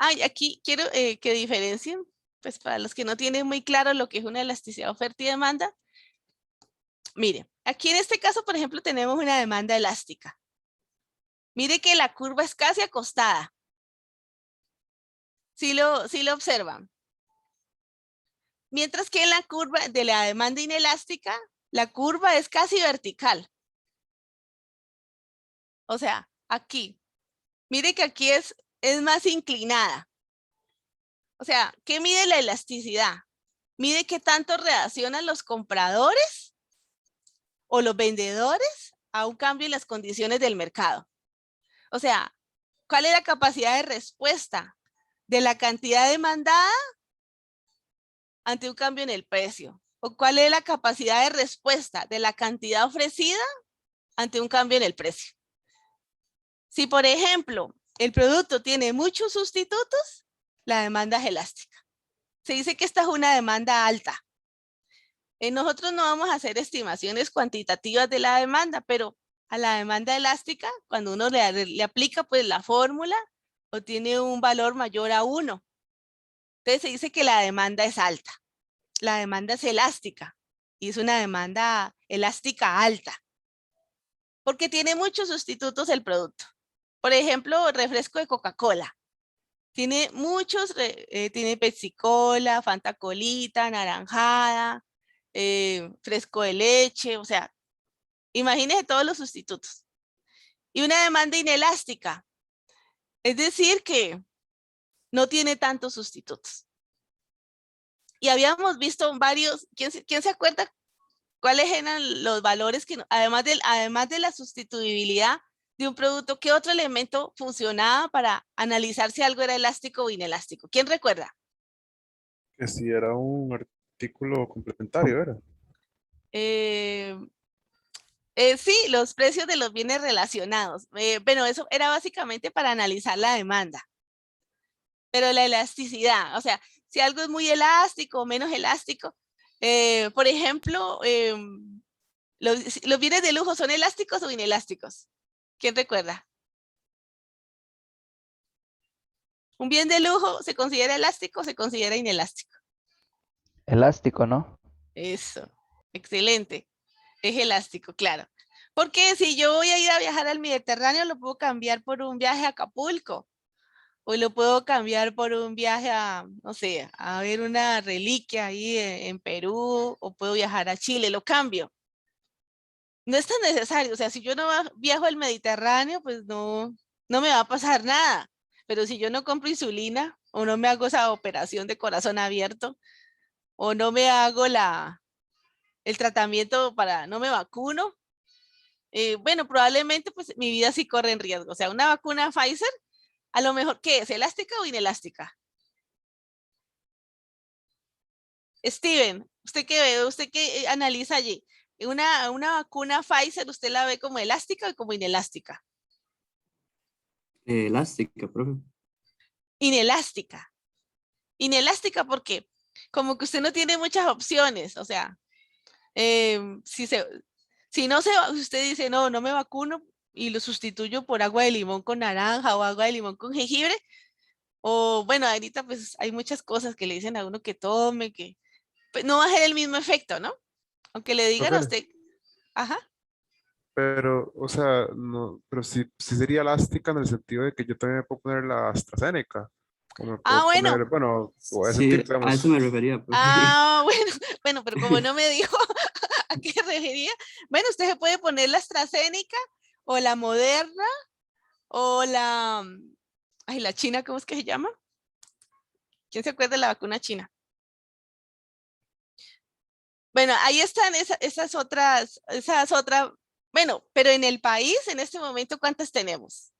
Aquí quiero que diferencien, pues para los que no tienen muy claro lo que es una elasticidad oferta y demanda. Mire, aquí en este caso, por ejemplo, tenemos una demanda elástica. Mire que la curva es casi acostada. Sí lo observan. Mientras que en la curva de la demanda inelástica, la curva es casi vertical. O sea, aquí. Mire que aquí es más inclinada. O sea, ¿qué mide la elasticidad? Mide qué tanto reaccionan los compradores o los vendedores a un cambio en las condiciones del mercado. O sea, ¿cuál es la capacidad de respuesta de la cantidad demandada ante un cambio en el precio? ¿O cuál es la capacidad de respuesta de la cantidad ofrecida ante un cambio en el precio? Si, por ejemplo, el producto tiene muchos sustitutos, la demanda es elástica. Se dice que esta es una demanda alta. Nosotros no vamos a hacer estimaciones cuantitativas de la demanda, pero a la demanda elástica, cuando uno le aplica pues la fórmula, obtiene un valor mayor a 1. Entonces se dice que la demanda es alta. La demanda es elástica y es una demanda elástica alta, porque tiene muchos sustitutos el producto. Por ejemplo, refresco de Coca-Cola. Tiene muchos, tiene Pepsi Cola, Fanta Colita, naranjada, fresco de leche, o sea, imagínense todos los sustitutos. Y una demanda inelástica, es decir que no tiene tantos sustitutos. Y habíamos visto varios, ¿quién se acuerda cuáles eran los valores que, además de la sustituibilidad de un producto, qué otro elemento funcionaba para analizar si algo era elástico o inelástico? ¿Quién recuerda? Que si era un artículo complementario, ¿era? Sí, los precios de los bienes relacionados. Bueno, eso era básicamente para analizar la demanda. Pero la elasticidad, o sea, si algo es muy elástico o menos elástico, por ejemplo, los bienes de lujo, ¿son elásticos o inelásticos? ¿Quién recuerda? ¿Un bien de lujo se considera elástico o se considera inelástico? Elástico, ¿no? Eso, excelente. Es elástico, claro. Porque si yo voy a ir a viajar al Mediterráneo, lo puedo cambiar por un viaje a Acapulco. O lo puedo cambiar por un viaje a, no sé, a ver una reliquia ahí en Perú, o puedo viajar a Chile, lo cambio. No es tan necesario, o sea, si yo no viajo al Mediterráneo, pues no me va a pasar nada. Pero si yo no compro insulina, o no me hago esa operación de corazón abierto, o no me hago el tratamiento no me vacuno, bueno, probablemente pues mi vida sí corre en riesgo. O sea, una vacuna Pfizer, a lo mejor, ¿qué es? ¿Elástica o inelástica? Steven, ¿usted qué ve? ¿Usted qué analiza allí? Una vacuna Pfizer, ¿usted la ve como elástica o como inelástica? Elástica, profe. Inelástica. Inelástica porque como que usted no tiene muchas opciones, o sea, si no usted dice, no me vacuno y lo sustituyo por agua de limón con naranja o agua de limón con jengibre, o bueno, ahorita pues hay muchas cosas que le dicen a uno que tome, que pues, no va a ser el mismo efecto, ¿no? Aunque le digan a Profe, usted, ajá. pero, o sea, no, pero sí sería elástica en el sentido de que yo también me puedo poner la AstraZeneca, o me Ah, puedo bueno. poner, bueno, o ese Sí, tipo, a eso digamos, me refería, profe. Ah, bueno, pero como no me dijo a qué refería, bueno, usted se puede poner la AstraZeneca o la Moderna o la China, ¿cómo es que se llama? ¿Quién se acuerda de la vacuna china? Bueno, ahí están esas otras, bueno, pero en el país, en este momento, ¿cuántas tenemos?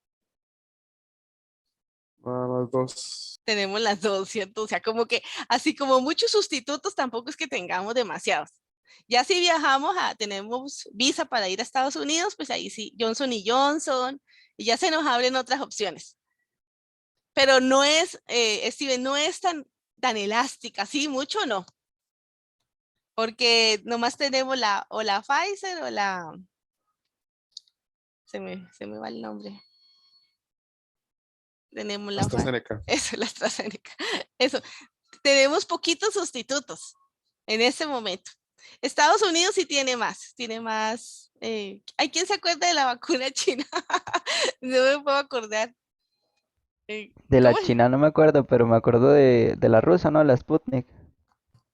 Las dos. Tenemos las dos, ¿cierto? O sea, como que así como muchos sustitutos, tampoco es que tengamos demasiados. Ya si viajamos, tenemos visa para ir a Estados Unidos, pues ahí sí, Johnson y Johnson, y ya se nos abren otras opciones. Pero no es, Steven, no es tan elástica, sí, mucho no. Porque nomás tenemos o la Pfizer o la... Se me va el nombre. Tenemos la Pfizer. AstraZeneca. Eso, la AstraZeneca. Eso. Tenemos poquitos sustitutos en este momento. Estados Unidos sí tiene más. ¿Hay quien se acuerda de la vacuna china? No me puedo acordar. De la ¿Cómo es? China no me acuerdo, pero me acuerdo de la rusa, ¿no? La Sputnik.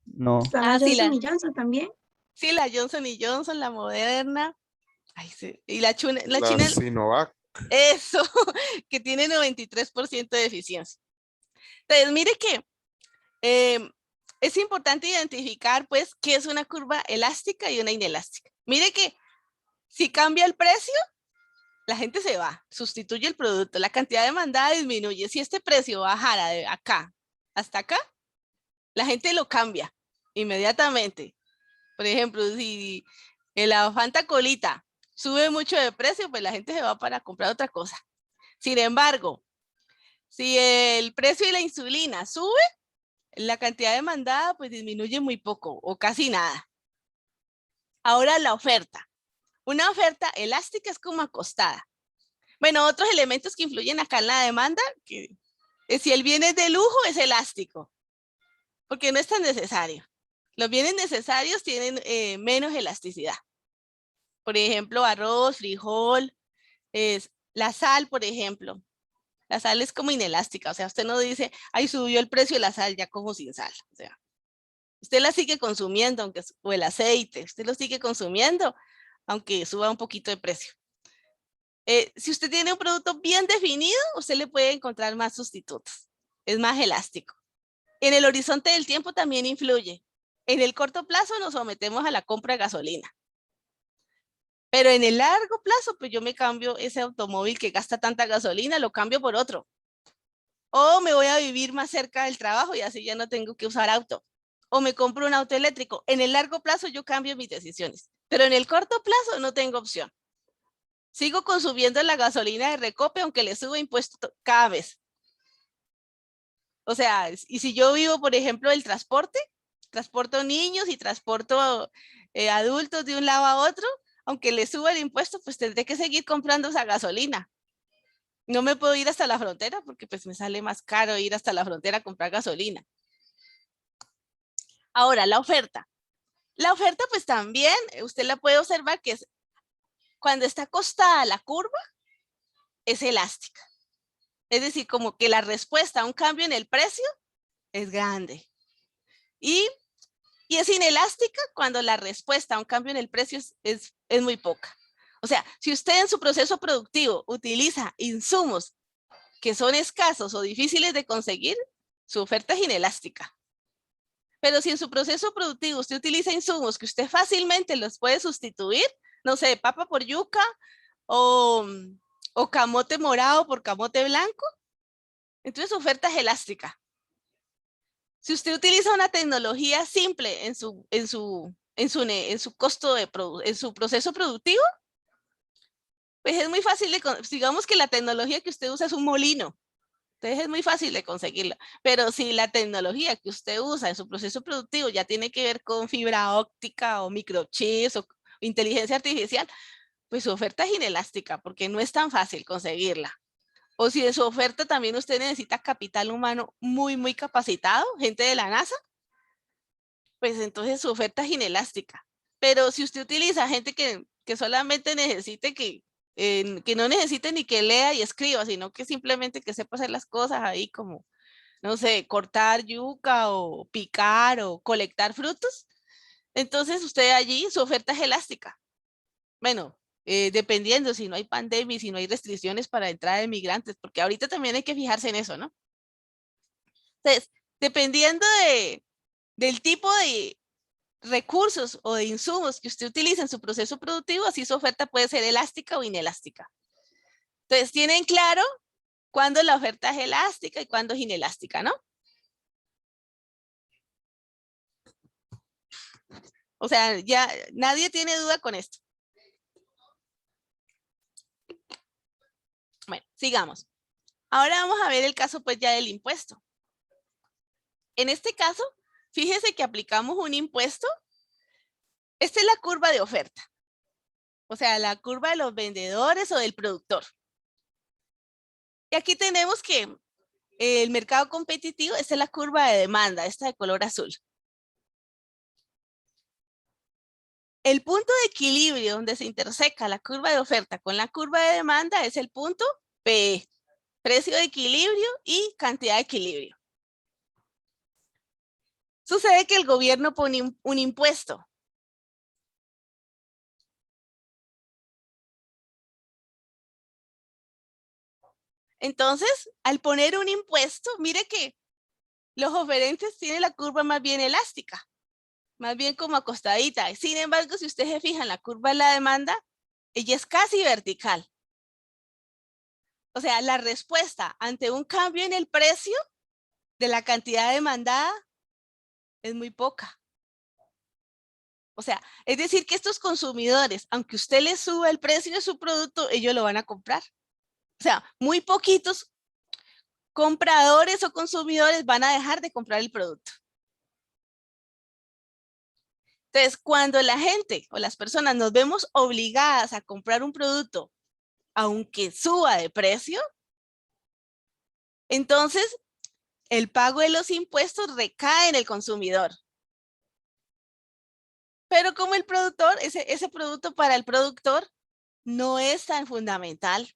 No. Está Sí, Johnson y Johnson también. sí, la Johnson y Johnson, la Moderna. Ay, sí. Y la China, La Sinovac. eso, que tiene 93% de eficiencia. Entonces, mire que es importante identificar, pues, qué es una curva elástica y una inelástica. Mire que si cambia el precio, la gente se va, sustituye el producto, la cantidad demandada disminuye. Si este precio bajara de acá hasta acá, la gente lo cambia inmediatamente. Por ejemplo, si la Fanta Colita sube mucho de precio, pues la gente se va para comprar otra cosa. Sin embargo, si el precio de la insulina sube, la cantidad demandada pues disminuye muy poco o casi nada. Ahora la oferta. Una oferta elástica es como acostada. Bueno, otros elementos que influyen acá en la demanda, que si el bien es de lujo, es elástico, porque no es tan necesario. Los bienes necesarios tienen menos elasticidad. Por ejemplo, arroz, frijol, la sal, por ejemplo. La sal es como inelástica, o sea, usted no dice, ay, subió el precio de la sal, ya como sin sal. O sea, usted la sigue consumiendo, o el aceite, usted lo sigue consumiendo, aunque suba un poquito de precio. Si usted tiene un producto bien definido, usted le puede encontrar más sustitutos. Es más elástico. En el horizonte del tiempo también influye. En el corto plazo nos sometemos a la compra de gasolina. Pero en el largo plazo, pues yo me cambio ese automóvil que gasta tanta gasolina, lo cambio por otro. O me voy a vivir más cerca del trabajo y así ya no tengo que usar auto. O me compro un auto eléctrico. En el largo plazo yo cambio mis decisiones. Pero en el corto plazo no tengo opción. Sigo consumiendo la gasolina de Recope aunque le suba impuesto cada mes. O sea, y si yo vivo, por ejemplo, el transporto niños y transporto adultos de un lado a otro, aunque le suba el impuesto, pues tendré que seguir comprando esa gasolina. No me puedo ir hasta la frontera porque pues me sale más caro ir hasta la frontera a comprar gasolina. Ahora, la oferta. La oferta pues también, usted la puede observar que es cuando está acostada la curva, es elástica. Es decir, como que la respuesta a un cambio en el precio es grande. Y es inelástica cuando la respuesta a un cambio en el precio es muy poca. O sea, si usted en su proceso productivo utiliza insumos que son escasos o difíciles de conseguir, su oferta es inelástica. Pero si en su proceso productivo usted utiliza insumos que usted fácilmente los puede sustituir, no sé, papa por yuca o camote morado por camote blanco, entonces su oferta es elástica. Si usted utiliza una tecnología simple en su costo en su proceso productivo, pues es muy fácil digamos que la tecnología que usted usa es un molino, entonces es muy fácil de conseguirla. Pero si la tecnología que usted usa en su proceso productivo ya tiene que ver con fibra óptica o microchips o inteligencia artificial, pues su oferta es inelástica porque no es tan fácil conseguirla. O si de su oferta también usted necesita capital humano muy capacitado, gente de la NASA, pues entonces su oferta es inelástica. Pero si usted utiliza gente que solamente necesite que no necesite ni que lea y escriba, sino que simplemente que sepa hacer las cosas ahí como, no sé, cortar yuca o picar o colectar frutos, entonces usted allí, su oferta es elástica. Bueno, dependiendo si no hay pandemia, si no hay restricciones para entrada de migrantes, porque ahorita también hay que fijarse en eso, ¿no? Entonces, dependiendo del tipo de recursos o de insumos que usted utiliza en su proceso productivo, así su oferta puede ser elástica o inelástica. Entonces, ¿tienen claro cuándo la oferta es elástica y cuándo es inelástica, ¿no? O sea, ya nadie tiene duda con esto. Bueno, sigamos. Ahora vamos a ver el caso pues ya del impuesto. En este caso, fíjese que aplicamos un impuesto. Esta es la curva de oferta. O sea, la curva de los vendedores o del productor. Y aquí tenemos que el mercado competitivo, esta es la curva de demanda, esta de color azul. El punto de equilibrio donde se interseca la curva de oferta con la curva de demanda es el punto PE, precio de equilibrio y cantidad de equilibrio. Sucede que el gobierno pone un impuesto. Entonces, al poner un impuesto, mire que los oferentes tienen la curva más bien elástica, más bien como acostadita. Sin embargo, si usted se fija en la curva de la demanda, ella es casi vertical. O sea, la respuesta ante un cambio en el precio de la cantidad demandada es muy poca. O sea, es decir que estos consumidores, aunque usted les suba el precio de su producto, ellos lo van a comprar. O sea, muy poquitos compradores o consumidores van a dejar de comprar el producto. Entonces, cuando la gente o las personas nos vemos obligadas a comprar un producto, aunque suba de precio, entonces el pago de los impuestos recae en el consumidor. Pero como el productor, ese producto para el productor no es tan fundamental.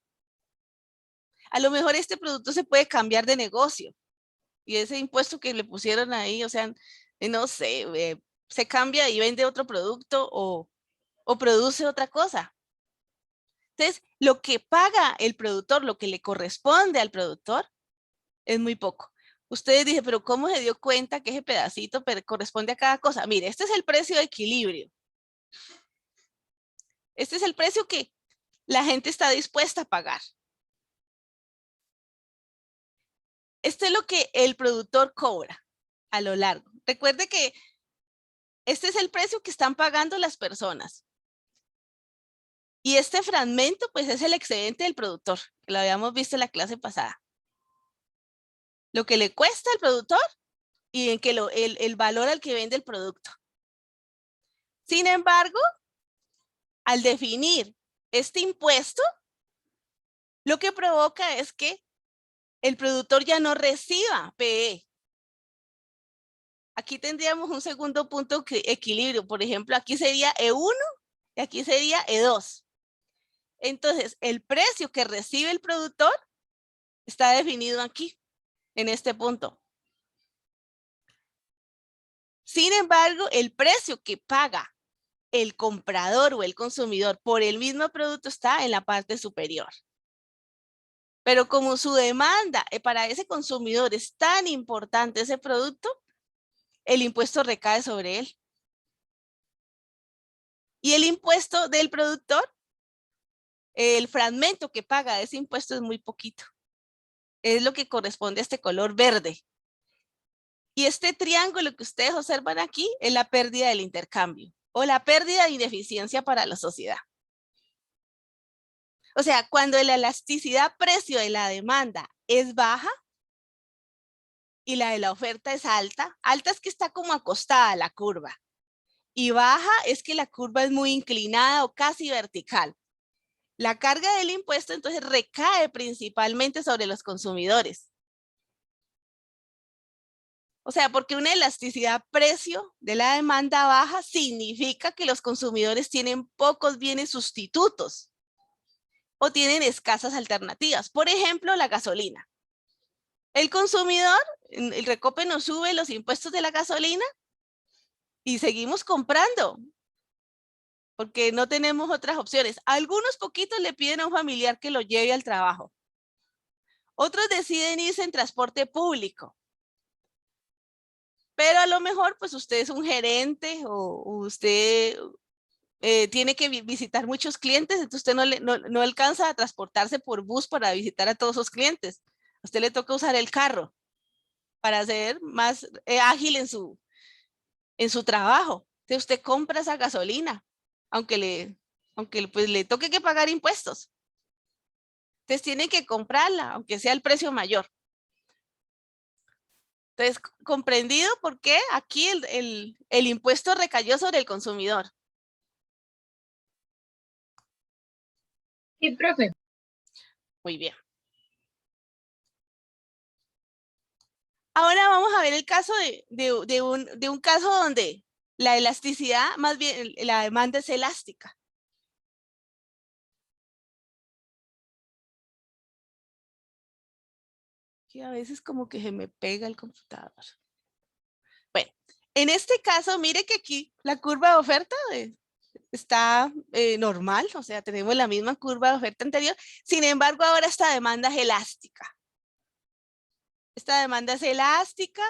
A lo mejor este producto se puede cambiar de negocio y ese impuesto que le pusieron ahí, o sea, no sé, se cambia y vende otro producto o produce otra cosa. Entonces, lo que paga el productor, lo que le corresponde al productor, es muy poco. Ustedes dicen, pero ¿cómo se dio cuenta que ese pedacito corresponde a cada cosa? Mire, este es el precio de equilibrio. Este es el precio que la gente está dispuesta a pagar. Este es lo que el productor cobra a lo largo. Recuerde que este es el precio que están pagando las personas. Y este fragmento, pues, es el excedente del productor, que lo habíamos visto en la clase pasada. Lo que le cuesta al productor y en que el valor al que vende el producto. Sin embargo, al definir este impuesto, lo que provoca es que el productor ya no reciba PE. Aquí tendríamos un segundo punto de equilibrio. Por ejemplo, aquí sería E1 y aquí sería E2. Entonces, el precio que recibe el productor está definido aquí, en este punto. Sin embargo, el precio que paga el comprador o el consumidor por el mismo producto está en la parte superior. Pero como su demanda para ese consumidor es tan importante ese producto, el impuesto recae sobre él. Y el impuesto del productor, el fragmento que paga de ese impuesto es muy poquito. Es lo que corresponde a este color verde. Y este triángulo que ustedes observan aquí es la pérdida del intercambio o la pérdida de ineficiencia para la sociedad. O sea, cuando la elasticidad precio de la demanda es baja y la de la oferta es alta, alta es que está como acostada la curva y baja es que la curva es muy inclinada o casi vertical. La carga del impuesto entonces recae principalmente sobre los consumidores. O sea, porque una elasticidad precio de la demanda baja significa que los consumidores tienen pocos bienes sustitutos o tienen escasas alternativas. Por ejemplo, la gasolina. El consumidor, el Recope nos sube los impuestos de la gasolina y seguimos comprando porque no tenemos otras opciones. Algunos poquitos le piden a un familiar que lo lleve al trabajo. Otros deciden irse en transporte público. Pero a lo mejor, pues usted es un gerente o usted tiene que visitar muchos clientes, entonces usted no alcanza a transportarse por bus para visitar a todos sus clientes. A usted le toca usar el carro para ser más ágil en su trabajo. Entonces usted compra esa gasolina, aunque pues, le toque que pagar impuestos. Entonces tiene que comprarla, aunque sea el precio mayor. Entonces, comprendido por qué aquí el impuesto recayó sobre el consumidor. Sí, profe. Muy bien. Ahora vamos a ver el caso de un caso donde la elasticidad, más bien la demanda es elástica. Que a veces como que se me pega el computador. Bueno, en este caso, mire que aquí la curva de oferta está normal, o sea, tenemos la misma curva de oferta anterior. Sin embargo, ahora esta demanda es elástica. Esta demanda es elástica,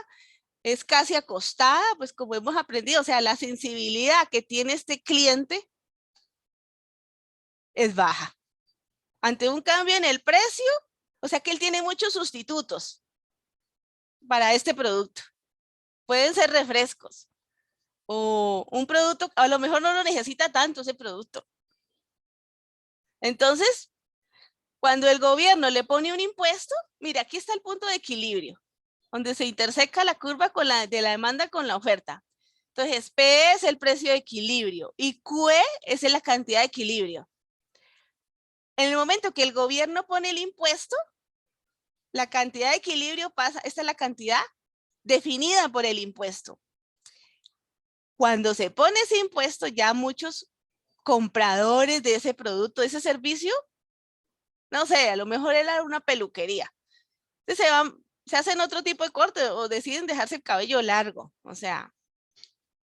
es casi acostada, pues como hemos aprendido, o sea, la sensibilidad que tiene este cliente es baja. Ante un cambio en el precio, o sea que él tiene muchos sustitutos para este producto. Pueden ser refrescos o un producto, a lo mejor no lo necesita tanto ese producto. Entonces, cuando el gobierno le pone un impuesto, mira, aquí está el punto de equilibrio, donde se interseca la curva de la demanda con la oferta. Entonces, P es el precio de equilibrio y Q es la cantidad de equilibrio. En el momento que el gobierno pone el impuesto, la cantidad de equilibrio pasa, esta es la cantidad definida por el impuesto. Cuando se pone ese impuesto, ya muchos compradores de ese producto, de ese servicio, no sé, a lo mejor era una peluquería. Entonces se hacen otro tipo de corte o deciden dejarse el cabello largo, o sea,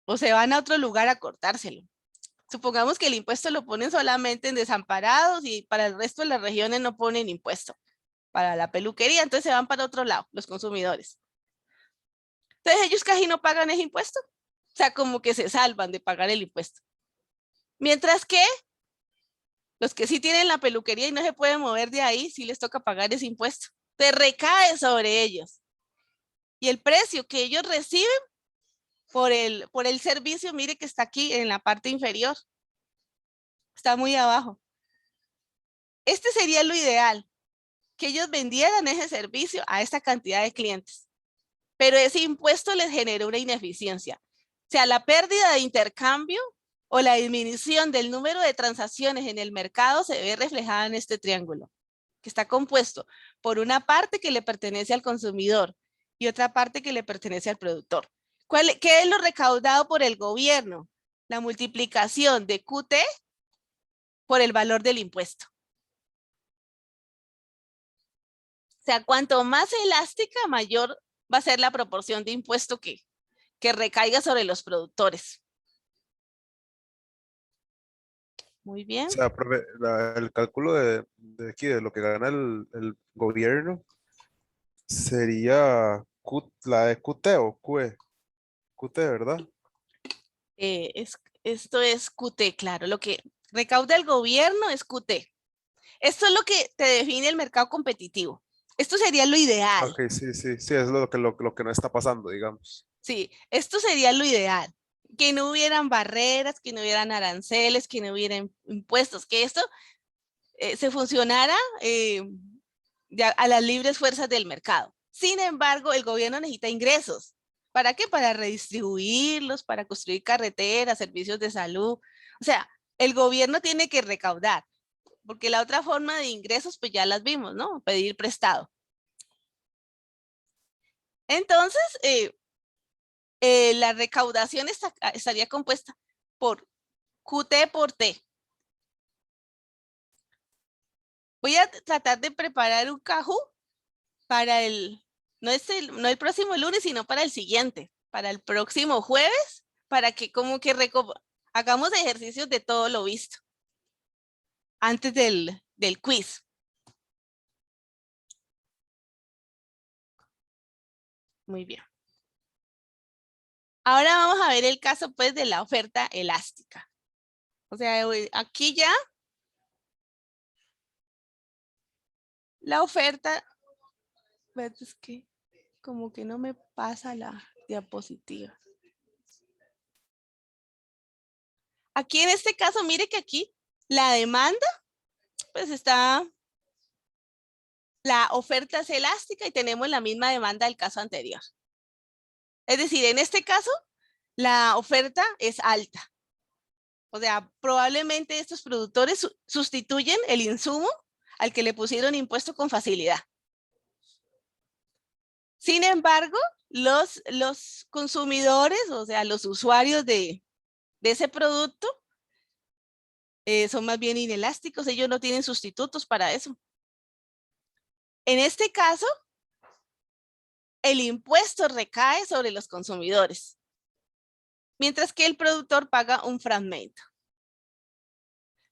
o se van a otro lugar a cortárselo. Supongamos que el impuesto lo ponen solamente en desamparados y para el resto de las regiones no ponen impuesto. Para la peluquería, entonces se van para otro lado, los consumidores. Entonces ellos casi no pagan ese impuesto. O sea, como que se salvan de pagar el impuesto. Mientras que los que sí tienen la peluquería y no se pueden mover de ahí, sí les toca pagar ese impuesto. Te recae sobre ellos. Y el precio que ellos reciben por el servicio, mire que está aquí en la parte inferior. Está muy abajo. Este sería lo ideal, que ellos vendieran ese servicio a esta cantidad de clientes. Pero ese impuesto les generó una ineficiencia. O sea, la pérdida de intercambio o la disminución del número de transacciones en el mercado se ve reflejada en este triángulo, que está compuesto por una parte que le pertenece al consumidor y otra parte que le pertenece al productor. ¿Qué es lo recaudado por el gobierno? La multiplicación de QT por el valor del impuesto. O sea, cuanto más elástica, mayor va a ser la proporción de impuesto que recaiga sobre los productores. Muy bien. O sea, profe, el cálculo de aquí, de lo que gana el gobierno, sería la de QT o QE. QT, ¿verdad? Esto es QT, claro. Lo que recauda el gobierno es QT. Esto es lo que te define el mercado competitivo. Esto sería lo ideal. Ok, sí, es lo que no está pasando, digamos. Sí, esto sería lo ideal. Que no hubieran barreras, que no hubieran aranceles, que no hubieran impuestos, que esto se funcionara a las libres fuerzas del mercado. Sin embargo, el gobierno necesita ingresos. ¿Para qué? Para redistribuirlos, para construir carreteras, servicios de salud. O sea, el gobierno tiene que recaudar, porque la otra forma de ingresos, pues ya las vimos, ¿no? Pedir prestado. Entonces, la recaudación estaría compuesta por QT por T. Voy a tratar de preparar un Kahoot para no el próximo lunes, sino para el siguiente, para el próximo jueves, para que como que hagamos ejercicios de todo lo visto antes del quiz. Muy bien. Ahora vamos a ver el caso pues de la oferta elástica. O sea, aquí ya la oferta Es que como que no me pasa la diapositiva. Aquí en este caso, mire que aquí la demanda, pues está, la oferta es elástica y tenemos la misma demanda del caso anterior. Es decir, en este caso, la oferta es alta. O sea, probablemente estos productores sustituyen el insumo al que le pusieron impuesto con facilidad. Sin embargo, los consumidores, o sea, los usuarios de ese producto, son más bien inelásticos, ellos no tienen sustitutos para eso. En este caso, el impuesto recae sobre los consumidores, mientras que el productor paga un fragmento.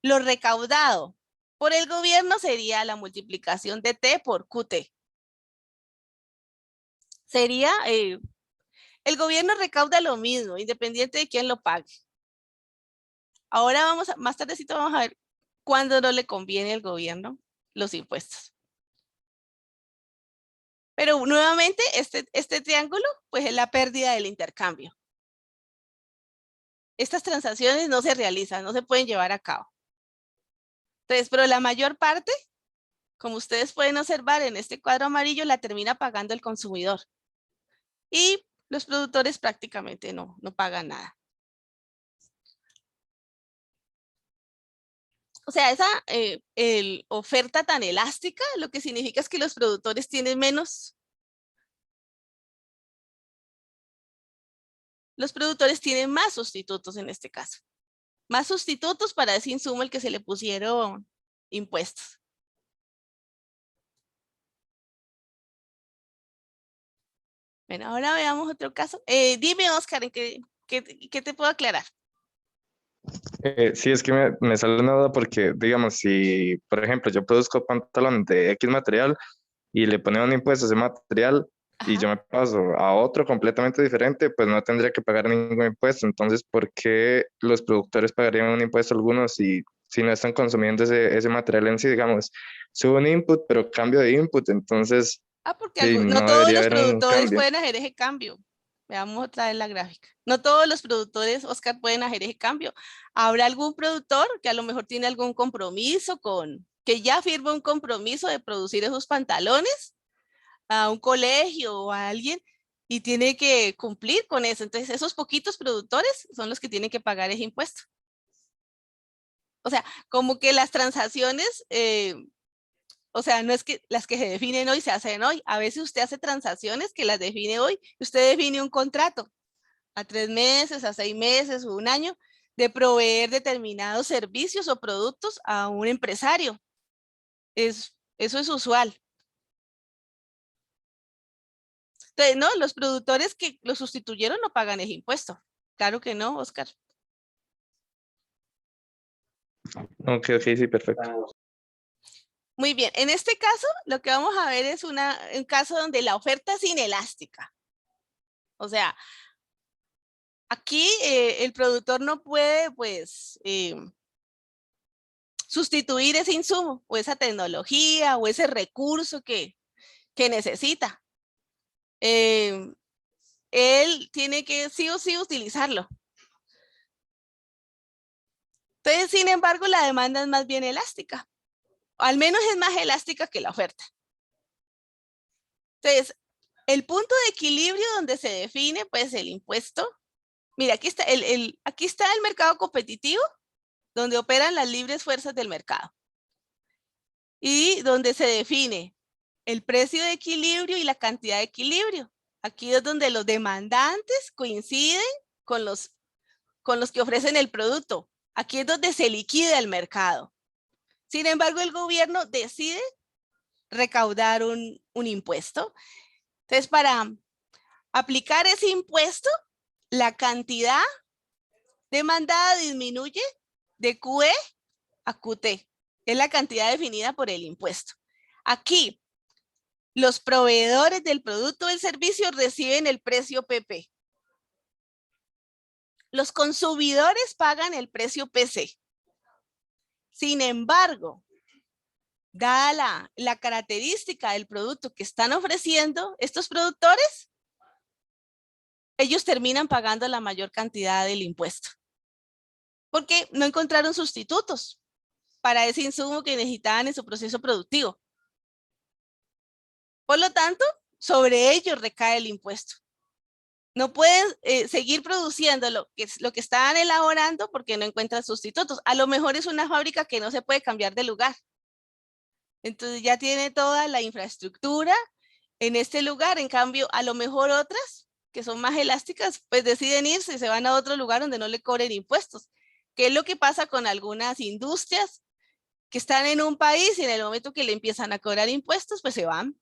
Lo recaudado por el gobierno sería la multiplicación de T por QT. Sería, el gobierno recauda lo mismo, independiente de quién lo pague. Ahora más tardecito vamos a ver cuándo no le conviene al gobierno los impuestos. Pero nuevamente este triángulo pues es la pérdida del intercambio. Estas transacciones no se realizan, no se pueden llevar a cabo. Entonces, pero la mayor parte, como ustedes pueden observar en este cuadro amarillo, la termina pagando el consumidor. Y los productores prácticamente no pagan nada. O sea, esa oferta tan elástica, lo que significa es que los productores tienen menos. Los productores tienen más sustitutos en este caso. Más sustitutos para ese insumo al que se le pusieron impuestos. Bueno, ahora veamos otro caso. Dime, Oscar, ¿en qué te puedo aclarar? Sí, es que me sale una duda porque, digamos, si, por ejemplo, yo produzco pantalón de X material y le ponen un impuesto a ese material y yo me paso a otro completamente diferente, pues no tendría que pagar ningún impuesto. Entonces, ¿por qué los productores pagarían un impuesto a algunos si no están consumiendo ese material en sí? Digamos, subo un input, pero cambio de input, entonces Porque sí, no no todos debería los haber un productores cambio. pueden hacer ese cambio. Veamos otra vez la gráfica. No todos los productores, Oscar, pueden hacer ese cambio. Habrá algún productor que a lo mejor tiene algún compromiso que ya firma un compromiso de producir esos pantalones a un colegio o a alguien y tiene que cumplir con eso. Entonces, esos poquitos productores son los que tienen que pagar ese impuesto. O sea, como que las transacciones, o sea, no es que las que se definen hoy se hacen hoy. A veces usted hace transacciones que las define hoy. Usted define un contrato a 3 meses, a 6 meses o un año de proveer determinados servicios o productos a un empresario. Eso es usual. Entonces, no, los productores que lo sustituyeron no pagan ese impuesto. Claro que no, Oscar. Ok, sí, perfecto. Muy bien, en este caso lo que vamos a ver es un caso donde la oferta es inelástica. O sea, aquí el productor no puede, pues, sustituir ese insumo o esa tecnología o ese recurso que necesita. Él tiene que sí o sí utilizarlo. Entonces, sin embargo, la demanda es más bien elástica. O al menos es más elástica que la oferta. Entonces, el punto de equilibrio donde se define, pues, el impuesto. Mira, aquí está aquí está el mercado competitivo, donde operan las libres fuerzas del mercado. Y donde se define el precio de equilibrio y la cantidad de equilibrio. Aquí es donde los demandantes coinciden con los que ofrecen el producto. Aquí es donde se liquida el mercado. Sin embargo, el gobierno decide recaudar un impuesto. Entonces, para aplicar ese impuesto, la cantidad demandada disminuye de QE a QT. Es la cantidad definida por el impuesto. Aquí, los proveedores del producto o del servicio reciben el precio PP. Los consumidores pagan el precio PC. Sin embargo, dada la característica del producto que están ofreciendo estos productores, ellos terminan pagando la mayor cantidad del impuesto. Porque no encontraron sustitutos para ese insumo que necesitaban en su proceso productivo. Por lo tanto, sobre ellos recae el impuesto. No pueden seguir produciendo lo que estaban elaborando porque no encuentran sustitutos. A lo mejor es una fábrica que no se puede cambiar de lugar. Entonces ya tiene toda la infraestructura en este lugar. En cambio, a lo mejor otras que son más elásticas, pues deciden irse y se van a otro lugar donde no le cobren impuestos. ¿Qué es lo que pasa con algunas industrias que están en un país y en el momento que le empiezan a cobrar impuestos, pues se van?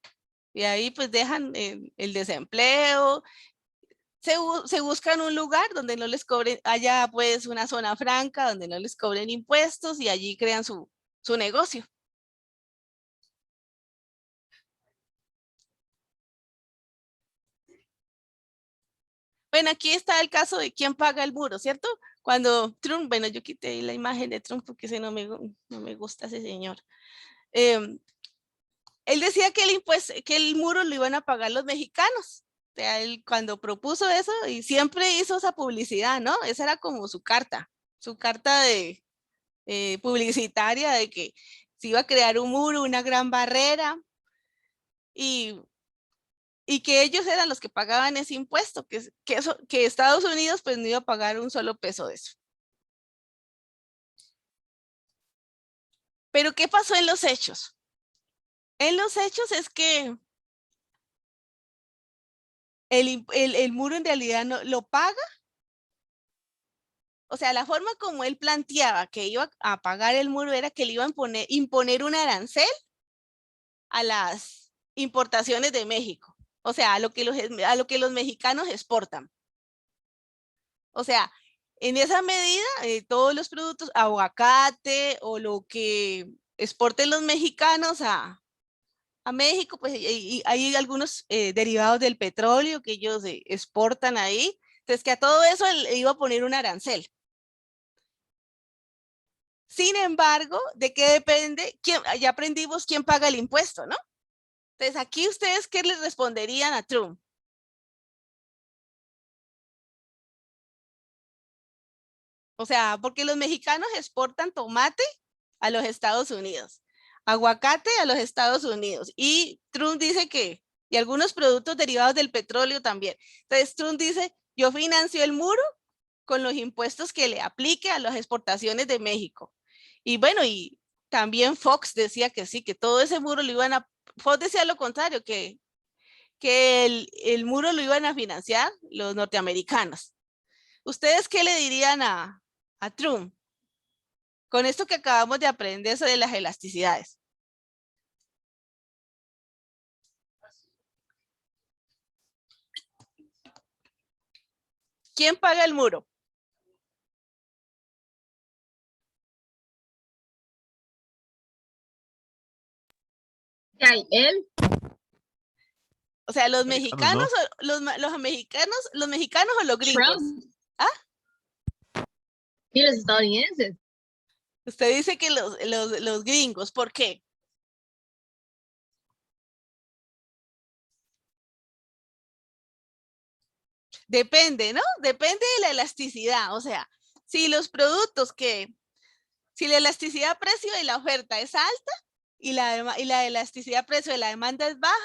Y ahí pues dejan el desempleo. Se buscan un lugar donde no les cobren, haya pues una zona franca donde no les cobren impuestos y allí crean su negocio. Bueno, aquí está el caso de quién paga el muro, ¿cierto? Cuando Trump, bueno, yo quité la imagen de Trump porque no me gusta ese señor. Él decía que el muro lo iban a pagar los mexicanos. O sea, él cuando propuso eso y siempre hizo esa publicidad, ¿no? Esa era como su carta de publicitaria de que se iba a crear un muro, una gran barrera y que ellos eran los que pagaban ese impuesto, que Estados Unidos pues no iba a pagar un solo peso de eso. Pero ¿qué pasó en los hechos? En los hechos es que el muro en realidad no lo paga. O sea, la forma como él planteaba que iba a pagar el muro era que le iban a imponer un arancel a las importaciones de México. O sea, a lo que los mexicanos exportan. O sea, en esa medida, todos los productos, aguacate o lo que exporten los mexicanos a México, pues hay algunos derivados del petróleo que ellos exportan ahí. Entonces, que a todo eso le iba a poner un arancel. Sin embargo, ¿de qué depende? Ya aprendimos quién paga el impuesto, ¿no? Entonces, aquí ustedes, ¿qué les responderían a Trump? O sea, porque los mexicanos exportan tomate a los Estados Unidos, aguacate a los Estados Unidos, y Trump dice que, y algunos productos derivados del petróleo también. Entonces, Trump dice, yo financio el muro con los impuestos que le aplique a las exportaciones de México. Y bueno, y también Fox decía que sí, que todo ese muro lo iban a, Fox decía lo contrario, que el muro lo iban a financiar los norteamericanos. ¿Ustedes qué le dirían a Trump con esto que acabamos de aprender sobre las elasticidades? ¿Quién paga el muro? Él. O sea, los mexicanos, ¿no? los mexicanos o los gringos. Trump. ¿Ah? Y los estadounidenses. Usted dice que los gringos, ¿por qué? Depende, ¿no? Depende de la elasticidad. O sea, si los productos si la elasticidad precio de la oferta es alta y la elasticidad precio de la demanda es baja,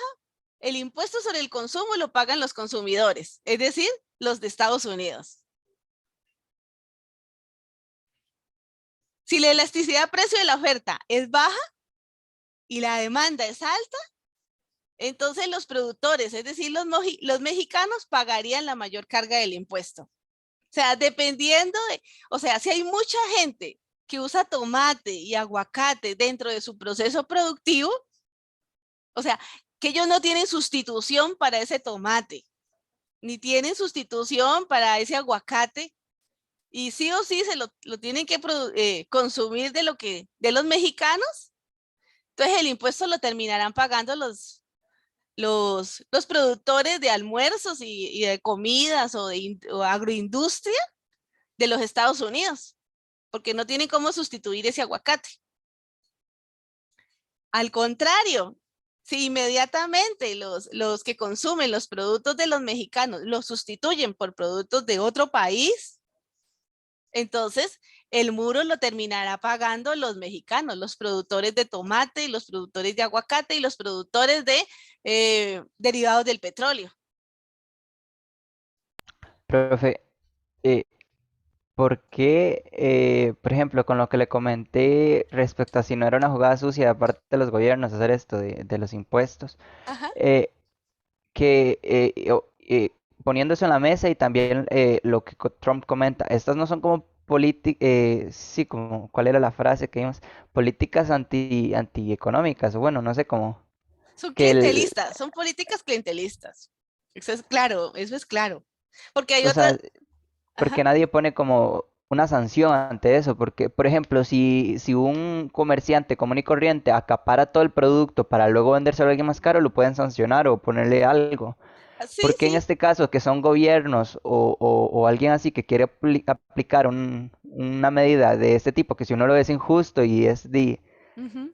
el impuesto sobre el consumo lo pagan los consumidores, es decir, los de Estados Unidos. Si la elasticidad precio de la oferta es baja y la demanda es alta, entonces los productores, es decir, los mexicanos pagarían la mayor carga del impuesto. O sea, dependiendo o sea, si hay mucha gente que usa tomate y aguacate dentro de su proceso productivo, o sea, que ellos no tienen sustitución para ese tomate, ni tienen sustitución para ese aguacate, y sí o sí se lo tienen que consumir de los mexicanos, entonces el impuesto lo terminarán pagando los productores de almuerzos y de comidas o agroindustria de los Estados Unidos, porque no tienen cómo sustituir ese aguacate. Al contrario, si inmediatamente los que consumen los productos de los mexicanos los sustituyen por productos de otro país, entonces el muro lo terminará pagando los mexicanos, los productores de tomate, los productores de aguacate y los productores de derivados del petróleo. Profe, eh, ¿por qué, por ejemplo, con lo que le comenté respecto a si no era una jugada sucia de parte de los gobiernos hacer esto de los impuestos, Ajá. que poniendo eso en la mesa y también lo que Trump comenta, estas no son como políticas, sí, como, ¿cuál era la frase que vimos? Políticas antieconómicas, o bueno, no sé cómo, Son que el, clientelistas, son políticas clientelistas. Eso es claro, eso es claro. Porque hay o otras, sea, ajá, porque nadie pone como una sanción ante eso, porque, por ejemplo, si un comerciante común y corriente acapara todo el producto para luego vendérselo a alguien más caro, lo pueden sancionar o ponerle algo. sí, Porque en sí. este caso, que son gobiernos o alguien así que quiere aplicar una medida de este tipo, que si uno lo ve es injusto y Ujú.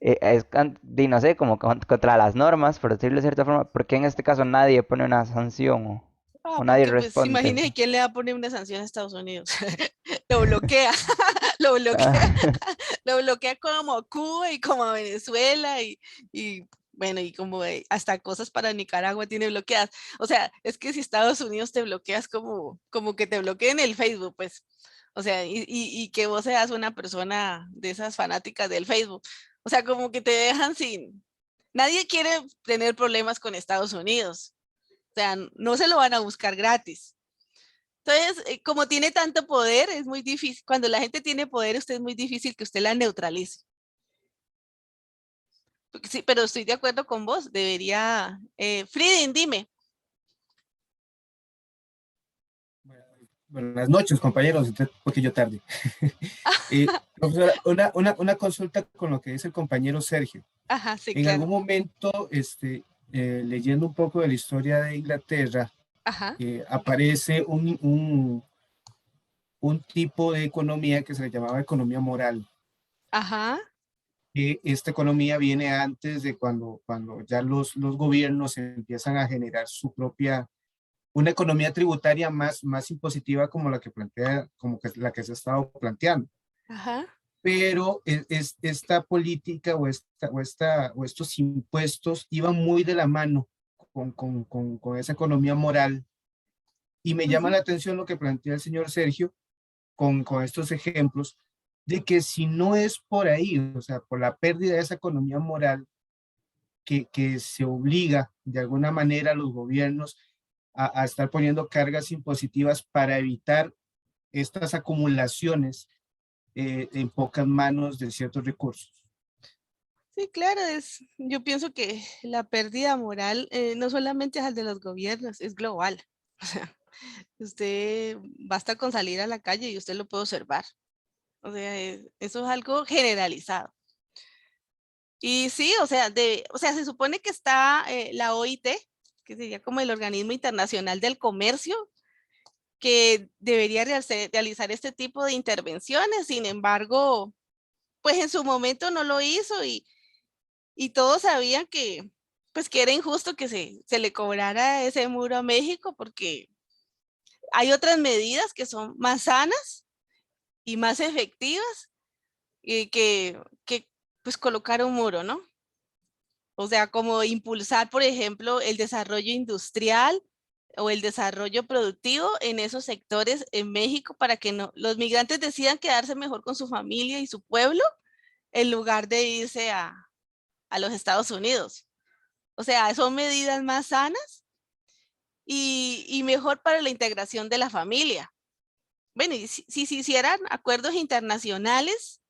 no sé, como contra las normas, por decirlo de cierta forma, ¿por qué en este caso nadie pone una sanción o nadie Porque pues responde imagínese eso? quién le va a poner una sanción a Estados Unidos. Lo bloquea, lo bloquea, Ah, lo bloquea como a Cuba y como a Venezuela y bueno, y como hasta cosas para Nicaragua tiene bloqueadas. O sea, es que si Estados Unidos te bloqueas como que te bloqueen el Facebook, pues. O sea, y que vos seas una persona de esas fanáticas del Facebook. O sea, como que te dejan sin... Nadie quiere tener problemas con Estados Unidos. O sea, no se lo van a buscar gratis. Entonces, como tiene tanto poder, es muy difícil. Cuando la gente tiene poder, usted es muy difícil que usted la neutralice. Sí, pero estoy de acuerdo con vos. Debería. Friedin, dime. Buenas noches, compañeros, un poquillo tarde. Profesora, una consulta con lo que dice el compañero Sergio. Ajá, sí, En algún claro. momento, leyendo un poco de la historia de Inglaterra, Ajá, aparece un tipo de economía que se le llamaba economía moral. ajá, Que esta economía viene antes de cuando ya los gobiernos empiezan a generar su propia, una economía tributaria más impositiva como la que plantea, como que la que se ha estado planteando. ajá. Pero esta política o estos impuestos iban muy de la mano con esa economía moral. Y me llama Ujú. la atención lo que plantea el señor Sergio con estos ejemplos, de que si no es por ahí, o sea, por la pérdida de esa economía moral, que se obliga de alguna manera a los gobiernos a estar poniendo cargas impositivas para evitar estas acumulaciones en pocas manos de ciertos recursos. Sí, claro, yo pienso que la pérdida moral no solamente es al de los gobiernos, es global. O sea, usted basta con salir a la calle y usted lo puede observar. O sea, eso es algo generalizado. Y sí, o sea, se supone que está la OIT, que sería como el Organismo Internacional del Comercio, que debería realizar este tipo de intervenciones. Sin embargo, pues en su momento no lo hizo y todos sabían pues que era injusto que se le cobrara ese muro a México porque hay otras medidas que son más sanas y más efectivas y que pues colocar un muro, ¿no? O sea, como impulsar, por ejemplo, el desarrollo industrial o el desarrollo productivo en esos sectores en México para que no, los migrantes decidan quedarse mejor con su familia y su pueblo en lugar de irse a los Estados Unidos. O sea, son medidas más sanas y mejor para la integración de la familia. Bueno, y si se hicieran acuerdos internacionales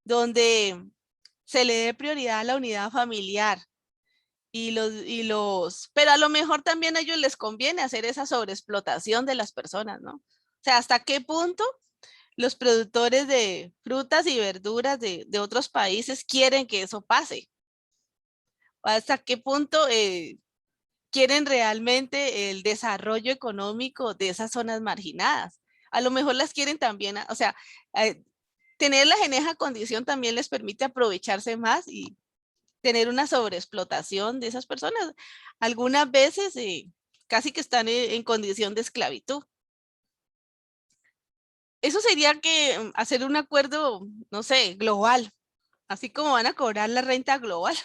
donde se le dé prioridad a la unidad familiar pero a lo mejor también a ellos les conviene hacer esa sobreexplotación de las personas, ¿no? O sea, ¿hasta qué punto los productores de frutas y verduras de otros países quieren que eso pase? ¿Hasta qué punto quieren realmente el desarrollo económico de esas zonas marginadas? A lo mejor las quieren también, o sea, tenerlas en esa condición también les permite aprovecharse más tener una sobreexplotación de esas personas. Algunas veces casi que están en condición de esclavitud. Eso sería que hacer un acuerdo, no sé, global, así como van a cobrar la renta global,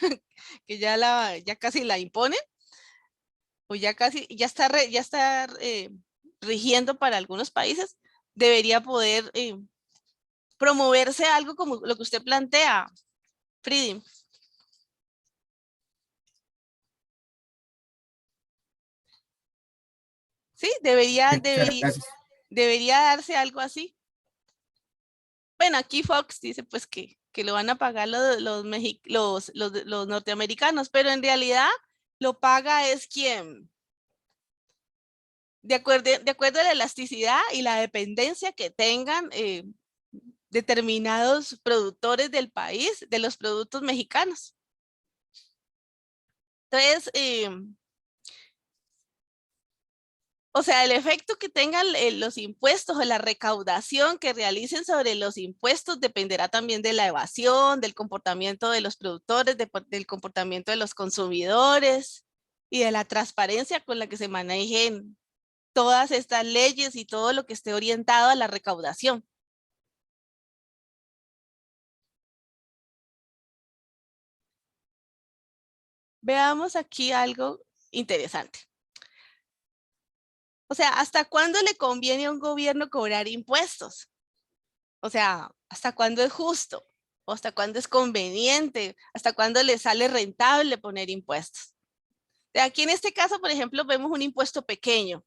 que ya casi la imponen, o ya casi, ya está rigiendo para algunos países, debería poder promoverse algo como lo que usted plantea, Fridim. Sí, debería darse algo así. Bueno, aquí Fox dice pues que lo van a pagar los norteamericanos, pero en realidad lo paga es quien, de acuerdo a la elasticidad y la dependencia que tengan determinados productores del país, de los productos mexicanos. Entonces, o sea, el efecto que tengan los impuestos o la recaudación que realicen sobre los impuestos dependerá también de la evasión, del comportamiento de los productores, del comportamiento de los consumidores y de la transparencia con la que se manejen todas estas leyes y todo lo que esté orientado a la recaudación. Veamos aquí algo interesante. O sea, ¿hasta cuándo le conviene a un gobierno cobrar impuestos? O sea, ¿hasta cuándo es justo? ¿O hasta cuándo es conveniente? ¿Hasta cuándo le sale rentable poner impuestos? De aquí en este caso, por ejemplo, vemos un impuesto pequeño.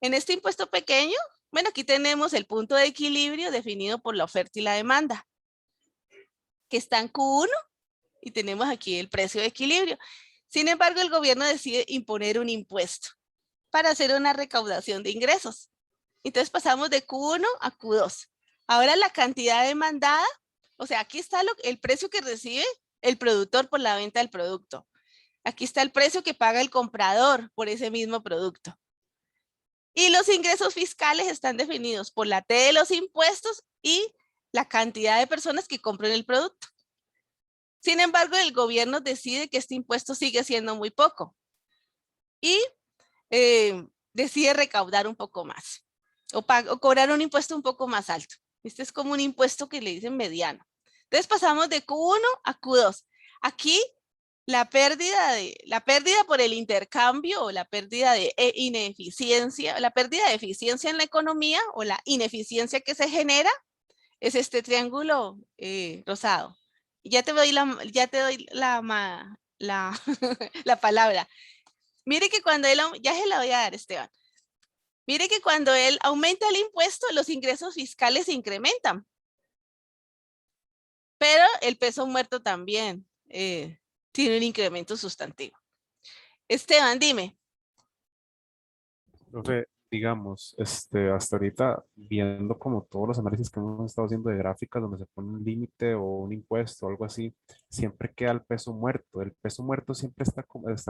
En este impuesto pequeño, bueno, aquí tenemos el punto de equilibrio definido por la oferta y la demanda, que está en Q1 y tenemos aquí el precio de equilibrio. Sin embargo, el gobierno decide imponer un impuesto para hacer una recaudación de ingresos. Entonces pasamos de Q1 a Q2. Ahora la cantidad demandada, o sea, aquí está el precio que recibe el productor por la venta del producto. Aquí está el precio que paga el comprador por ese mismo producto. Y los ingresos fiscales están definidos por la T de los impuestos y la cantidad de personas que compran el producto. Sin embargo, el gobierno decide que este impuesto sigue siendo muy poco y decide recaudar un poco más o cobrar un impuesto un poco más alto. Este es como un impuesto que le dicen mediano. Entonces pasamos de Q1 a Q2. Aquí la pérdida por el intercambio o la pérdida de ineficiencia, la pérdida de eficiencia en la economía o la ineficiencia que se genera es este triángulo rosado. Ya te doy la palabra. Mire que cuando él, ya se la voy a dar, Esteban. Mire que cuando él aumenta el impuesto, los ingresos fiscales se incrementan. Pero el peso muerto también tiene un incremento sustantivo. Esteban, dime. Profe, digamos, hasta ahorita, viendo como todos los análisis que hemos estado haciendo de gráficas donde se pone un límite o un impuesto o algo así, siempre queda el peso muerto. El peso muerto siempre está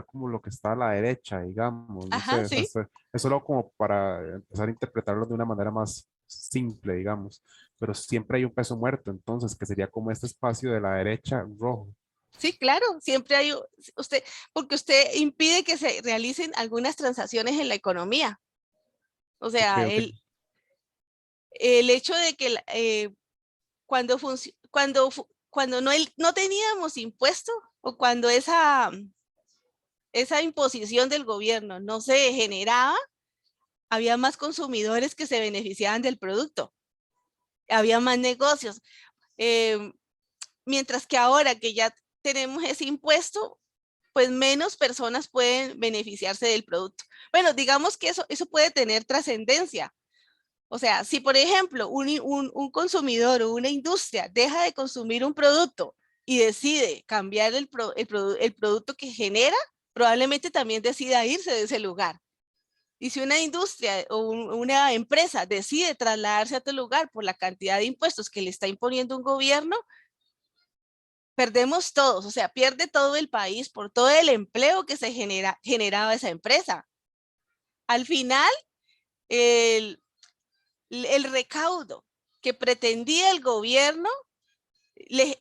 como lo que está a la derecha, digamos. No Ajá, sé, sí. es solo como para empezar a interpretarlo de una manera más simple, digamos. Pero siempre hay un peso muerto, entonces, que sería como este espacio de la derecha rojo. Sí, claro, siempre hay porque usted impide que se realicen algunas transacciones en la economía. O sea, Ok, ok. el hecho de que cuando no teníamos impuesto o cuando esa imposición del gobierno no se generaba, había más consumidores que se beneficiaban del producto, había más negocios. Mientras que ahora que ya tenemos ese impuesto, pues menos personas pueden beneficiarse del producto. Bueno, digamos que eso puede tener trascendencia. O sea, si por ejemplo un consumidor o una industria deja de consumir un producto y decide cambiar el producto que genera, probablemente también decida irse de ese lugar. Y si una industria o una empresa decide trasladarse a otro lugar por la cantidad de impuestos que le está imponiendo un gobierno, perdemos todos, o sea, pierde todo el país por todo el empleo que se generaba esa empresa. Al final, el recaudo que pretendía el gobierno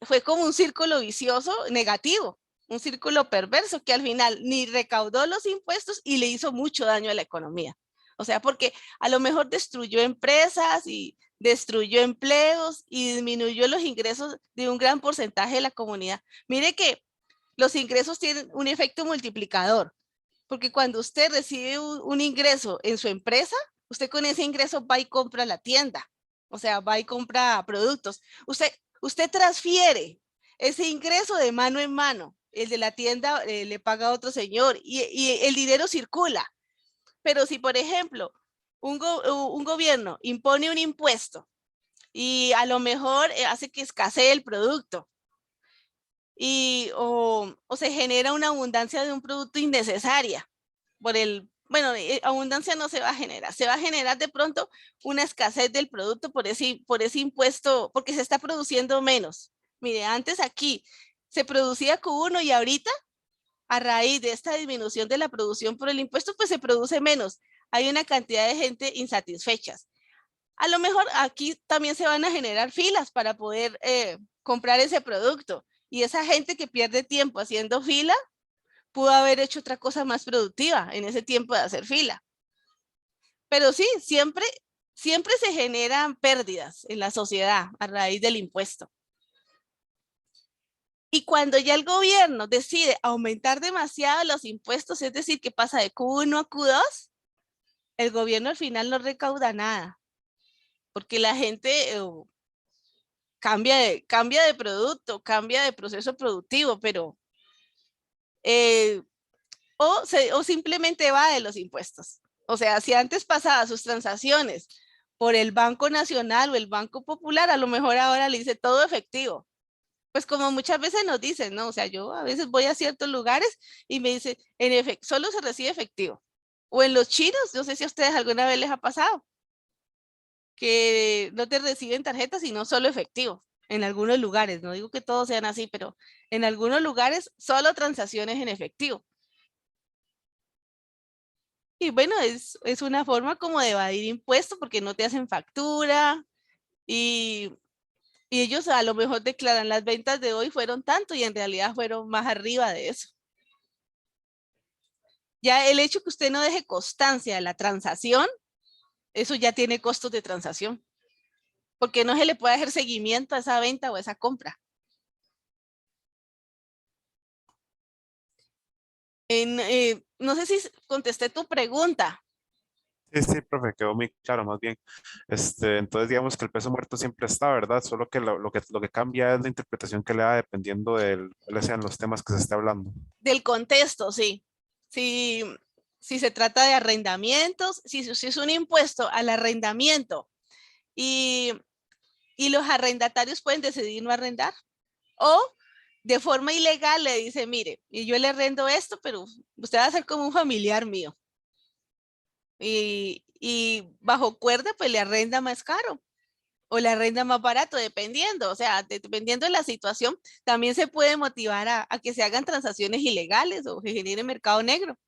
fue como un círculo vicioso negativo, un círculo perverso que al final ni recaudó los impuestos y le hizo mucho daño a la economía. O sea, porque a lo mejor destruyó empresas y destruyó empleos y disminuyó los ingresos de un gran porcentaje de la comunidad. Mire que los ingresos tienen un efecto multiplicador, porque cuando usted recibe un ingreso en su empresa, usted con ese ingreso va y compra la tienda, o sea, va y compra productos. Usted transfiere ese ingreso de mano en mano. El de la tienda le paga a otro señor y el dinero circula. Pero si, por ejemplo, un gobierno impone un impuesto y a lo mejor hace que escasee el producto o se genera una abundancia de un producto innecesaria, bueno, abundancia no se va a generar de pronto una escasez del producto por ese impuesto, porque se está produciendo menos. Mire, antes aquí se producía Q1 y ahorita, a raíz de esta disminución de la producción por el impuesto, pues se produce menos. Hay una cantidad de gente insatisfechas. A lo mejor aquí también se van a generar filas para poder comprar ese producto. Y esa gente que pierde tiempo haciendo fila, pudo haber hecho otra cosa más productiva en ese tiempo de hacer fila. Pero sí, siempre se generan pérdidas en la sociedad a raíz del impuesto. Y cuando ya el gobierno decide aumentar demasiado los impuestos, es decir, que pasa de Q1 a Q2, el gobierno al final no recauda nada, porque la gente cambia de producto, cambia de proceso productivo, pero o simplemente va de los impuestos. O sea, si antes pasaba sus transacciones por el Banco Nacional o el Banco Popular, a lo mejor ahora le dice todo efectivo. Pues como muchas veces nos dicen, ¿no? O sea, yo a veces voy a ciertos lugares y me dicen, en efecto, solo se recibe efectivo. O en los chinos, no sé si a ustedes alguna vez les ha pasado, que no te reciben tarjetas, sino solo efectivo. En algunos lugares, no digo que todos sean así, pero en algunos lugares solo transacciones en efectivo. Y bueno, es una forma como de evadir impuestos porque no te hacen factura y ellos a lo mejor declaran las ventas de hoy fueron tanto y en realidad fueron más arriba de eso. Ya el hecho que usted no deje constancia de la transacción, eso ya tiene costos de transacción, porque no se le puede hacer seguimiento a esa venta o a esa compra. No sé si contesté tu pregunta. Sí, profe, quedó muy claro más bien. Entonces digamos que el peso muerto siempre está, ¿verdad? Solo que lo que cambia es la interpretación que le da dependiendo de cuáles sean los temas que se esté hablando. Del contexto, sí. Si se trata de arrendamientos, si es un impuesto al arrendamiento y los arrendatarios pueden decidir no arrendar, o de forma ilegal le dice, mire, y yo le arrendo esto, pero usted va a ser como un familiar mío. Y bajo cuerda, pues le arrenda más caro o le arrenda más barato, dependiendo. O sea, dependiendo de la situación, también se puede motivar a que se hagan transacciones ilegales o que genere mercado negro.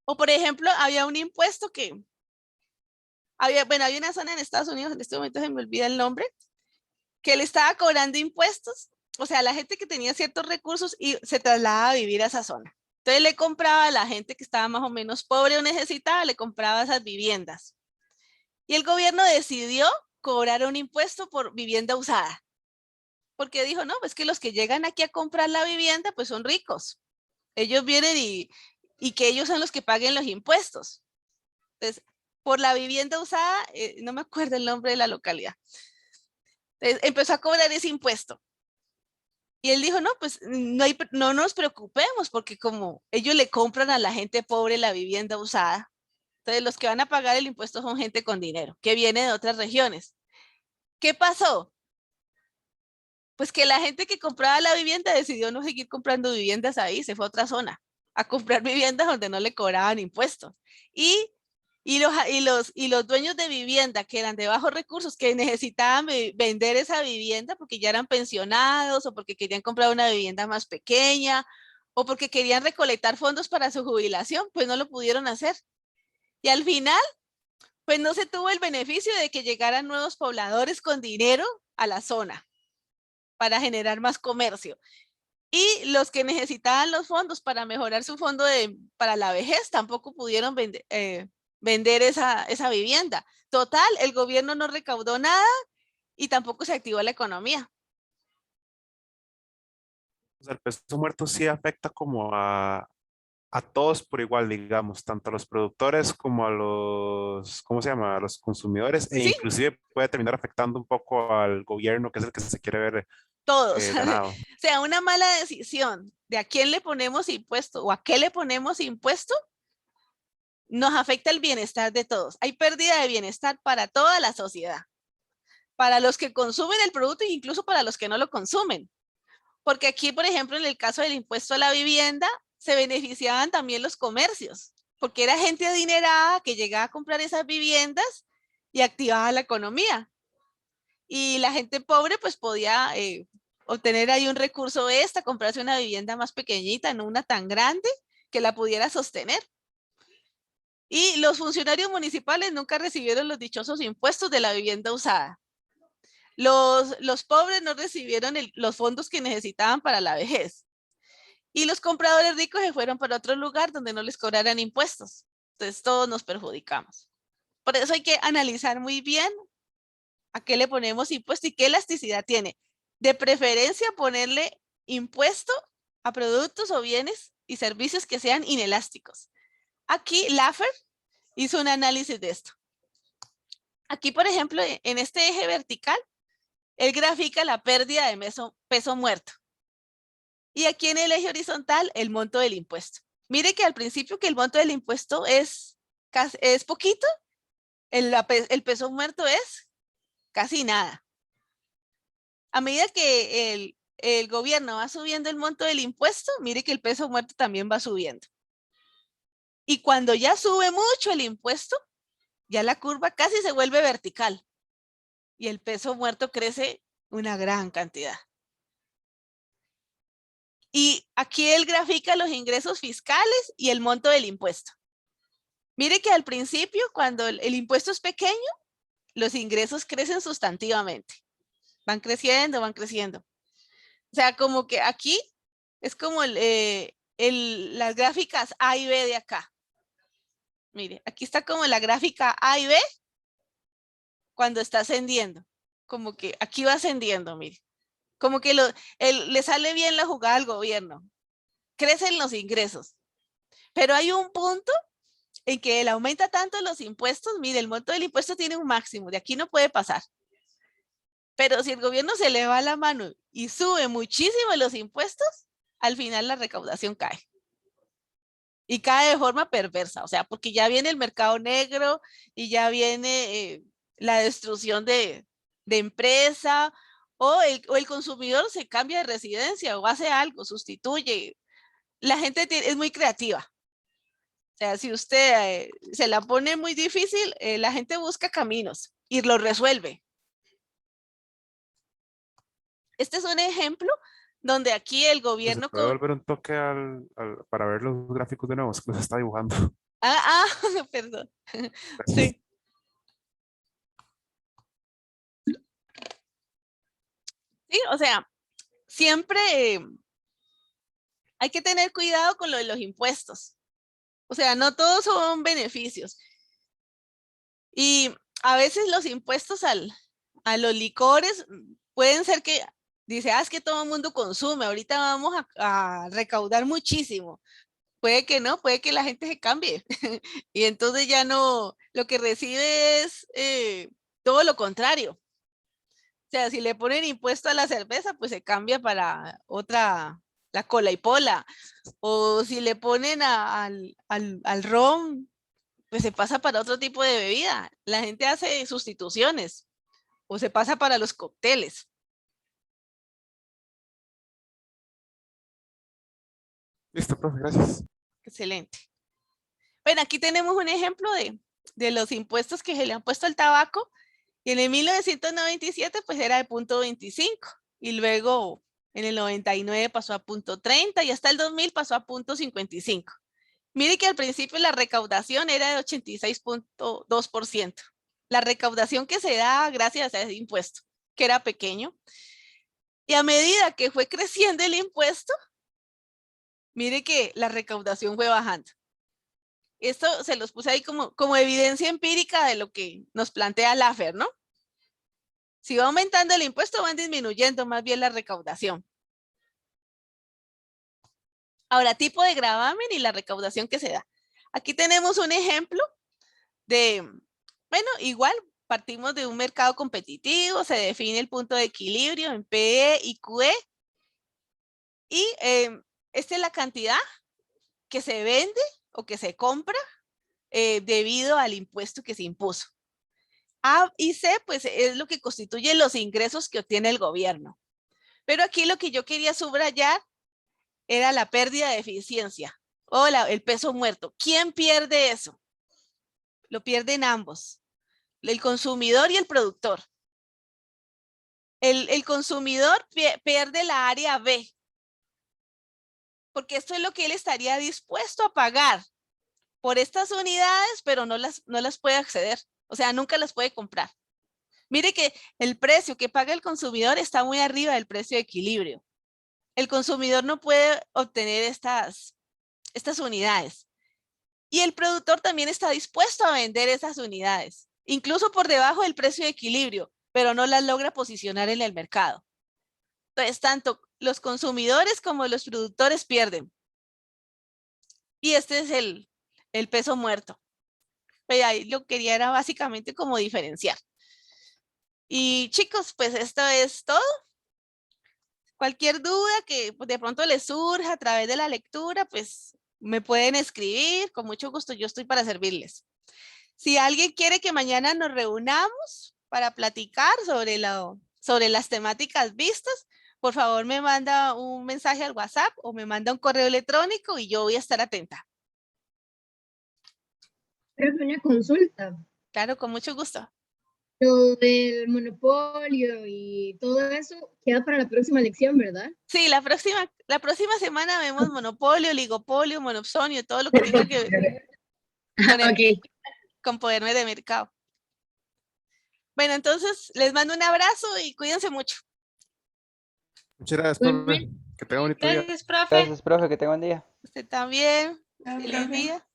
O, por ejemplo, había un impuesto que había una zona en Estados Unidos, en este momento se me olvida el nombre, que le estaba cobrando impuestos, o sea, la gente que tenía ciertos recursos y se trasladaba a vivir a esa zona. Entonces le compraba a la gente que estaba más o menos pobre o necesitada, le compraba esas viviendas. Y el gobierno decidió cobrar un impuesto por vivienda usada. Porque dijo, no, pues que los que llegan aquí a comprar la vivienda, pues son ricos. Ellos vienen y que ellos son los que paguen los impuestos. Entonces, por la vivienda usada, no me acuerdo el nombre de la localidad. Entonces, empezó a cobrar ese impuesto. Y él dijo, no, pues no nos preocupemos porque como ellos le compran a la gente pobre la vivienda usada, entonces los que van a pagar el impuesto son gente con dinero, que viene de otras regiones. ¿Qué pasó? Pues que la gente que compraba la vivienda decidió no seguir comprando viviendas ahí, se fue a otra zona a comprar viviendas donde no le cobraban impuestos. Y los dueños de vivienda que eran de bajos recursos, que necesitaban vender esa vivienda porque ya eran pensionados o porque querían comprar una vivienda más pequeña o porque querían recolectar fondos para su jubilación, pues no lo pudieron hacer. Y al final, pues no se tuvo el beneficio de que llegaran nuevos pobladores con dinero a la zona para generar más comercio. Y los que necesitaban los fondos para mejorar su fondo para la vejez tampoco pudieron vender esa vivienda. Total, el gobierno no recaudó nada y tampoco se activó la economía. O sea, el peso muerto sí afecta como a todos por igual, digamos, tanto a los productores como a los, ¿cómo se llama? A los consumidores, e Sí, inclusive puede terminar afectando un poco al gobierno, que es el que se quiere ver todos. ganado. O sea, una mala decisión de a quién le ponemos impuesto o a qué le ponemos impuesto nos afecta el bienestar de todos. Hay pérdida de bienestar para toda la sociedad, para los que consumen el producto e incluso para los que no lo consumen. Porque aquí, por ejemplo, en el caso del impuesto a la vivienda, se beneficiaban también los comercios, porque era gente adinerada que llegaba a comprar esas viviendas y activaba la economía. Y la gente pobre pues podía obtener ahí un recurso extra, comprarse una vivienda más pequeñita, no una tan grande que la pudiera sostener. Y los funcionarios municipales nunca recibieron los dichosos impuestos de la vivienda usada. Los pobres no recibieron los fondos que necesitaban para la vejez. Y los compradores ricos se fueron para otro lugar donde no les cobraran impuestos. Entonces todos nos perjudicamos. Por eso hay que analizar muy bien a qué le ponemos impuesto y qué elasticidad tiene. De preferencia ponerle impuesto a productos o bienes y servicios que sean inelásticos. Aquí Laffer hizo un análisis de esto. Aquí, por ejemplo, en este eje vertical, él grafica la pérdida de peso muerto. Y aquí en el eje horizontal, el monto del impuesto. Mire que al principio que el monto del impuesto es poquito, el peso muerto es casi nada. A medida que el gobierno va subiendo el monto del impuesto, mire que el peso muerto también va subiendo. Y cuando ya sube mucho el impuesto, ya la curva casi se vuelve vertical. Y el peso muerto crece una gran cantidad. Y aquí él grafica los ingresos fiscales y el monto del impuesto. Mire que al principio, cuando el impuesto es pequeño, los ingresos crecen sustantivamente. Van creciendo, van creciendo. O sea, como que aquí es como las gráficas A y B de acá. Mire, aquí está como la gráfica A y B cuando está ascendiendo. Como que aquí va ascendiendo, mire. Como que le sale bien la jugada al gobierno. Crecen los ingresos. Pero hay un punto en que él aumenta tanto los impuestos. Mire, el monto del impuesto tiene un máximo. De aquí no puede pasar. Pero si el gobierno se le va la mano y sube muchísimo los impuestos, al final la recaudación cae. Y cae de forma perversa, o sea, porque ya viene el mercado negro y ya viene la destrucción de empresa o el consumidor se cambia de residencia o hace algo, sustituye. La gente es muy creativa. O sea, si usted se la pone muy difícil, la gente busca caminos y lo resuelve. Este es un ejemplo donde aquí el gobierno... ¿Se puede volver un toque para ver los gráficos de nuevo? Es que se está dibujando. Perdón. Gracias. Sí. Sí, o sea, siempre hay que tener cuidado con lo de los impuestos. O sea, no todos son beneficios. Y a veces los impuestos a los licores pueden ser que dice, es que todo el mundo consume, ahorita vamos a recaudar muchísimo. Puede que no, puede que la gente se cambie. Y entonces ya no, lo que recibe es todo lo contrario. O sea, si le ponen impuesto a la cerveza, pues se cambia para otra, la cola y pola. O si le ponen al ron, pues se pasa para otro tipo de bebida. La gente hace sustituciones o se pasa para los cócteles. Listo, profe, gracias. Excelente. Bueno, aquí tenemos un ejemplo de los impuestos que se le han puesto al tabaco. Y en el 1997 pues era de 0.25 y luego en el 99 pasó a 0.30 y hasta el 2000 pasó a 0.55. Mire que al principio la recaudación era de 86.2%. La recaudación que se da gracias a ese impuesto, que era pequeño. Y a medida que fue creciendo el impuesto, mire que la recaudación fue bajando. Esto se los puse ahí como evidencia empírica de lo que nos plantea Laffer, ¿no? Si va aumentando el impuesto, van disminuyendo más bien la recaudación. Ahora, tipo de gravamen y la recaudación que se da. Aquí tenemos un ejemplo de, bueno, igual partimos de un mercado competitivo, se define el punto de equilibrio en PE y QE, y esta es la cantidad que se vende o que se compra debido al impuesto que se impuso. A y C, pues es lo que constituye los ingresos que obtiene el gobierno. Pero aquí lo que yo quería subrayar era la pérdida de eficiencia o el peso muerto. ¿Quién pierde eso? Lo pierden ambos, el consumidor y el productor. El consumidor pierde la área B, porque esto es lo que él estaría dispuesto a pagar por estas unidades, pero no las puede acceder, o sea, nunca las puede comprar. Mire que el precio que paga el consumidor está muy arriba del precio de equilibrio. El consumidor no puede obtener estas unidades. Y el productor también está dispuesto a vender esas unidades, incluso por debajo del precio de equilibrio, pero no las logra posicionar en el mercado. Entonces, tanto los consumidores como los productores pierden. Y este es el peso muerto. Pero ahí lo que quería era básicamente como diferenciar. Y chicos, pues esto es todo. Cualquier duda que de pronto les surja a través de la lectura, pues me pueden escribir. Con mucho gusto, yo estoy para servirles. Si alguien quiere que mañana nos reunamos para platicar sobre las temáticas vistas, por favor me manda un mensaje al WhatsApp o me manda un correo electrónico y yo voy a estar atenta. Pero una consulta. Claro, con mucho gusto. Lo del monopolio y todo eso queda para la próxima lección, ¿verdad? Sí, la próxima semana vemos monopolio, oligopolio, monopsonio, todo lo que tenga que ver con poderme de mercado. Bueno, entonces les mando un abrazo y cuídense mucho. Muchas gracias, profe. Que tenga bonito día. Gracias, profe. Gracias, profe, que tenga buen día. Usted también. Feliz día.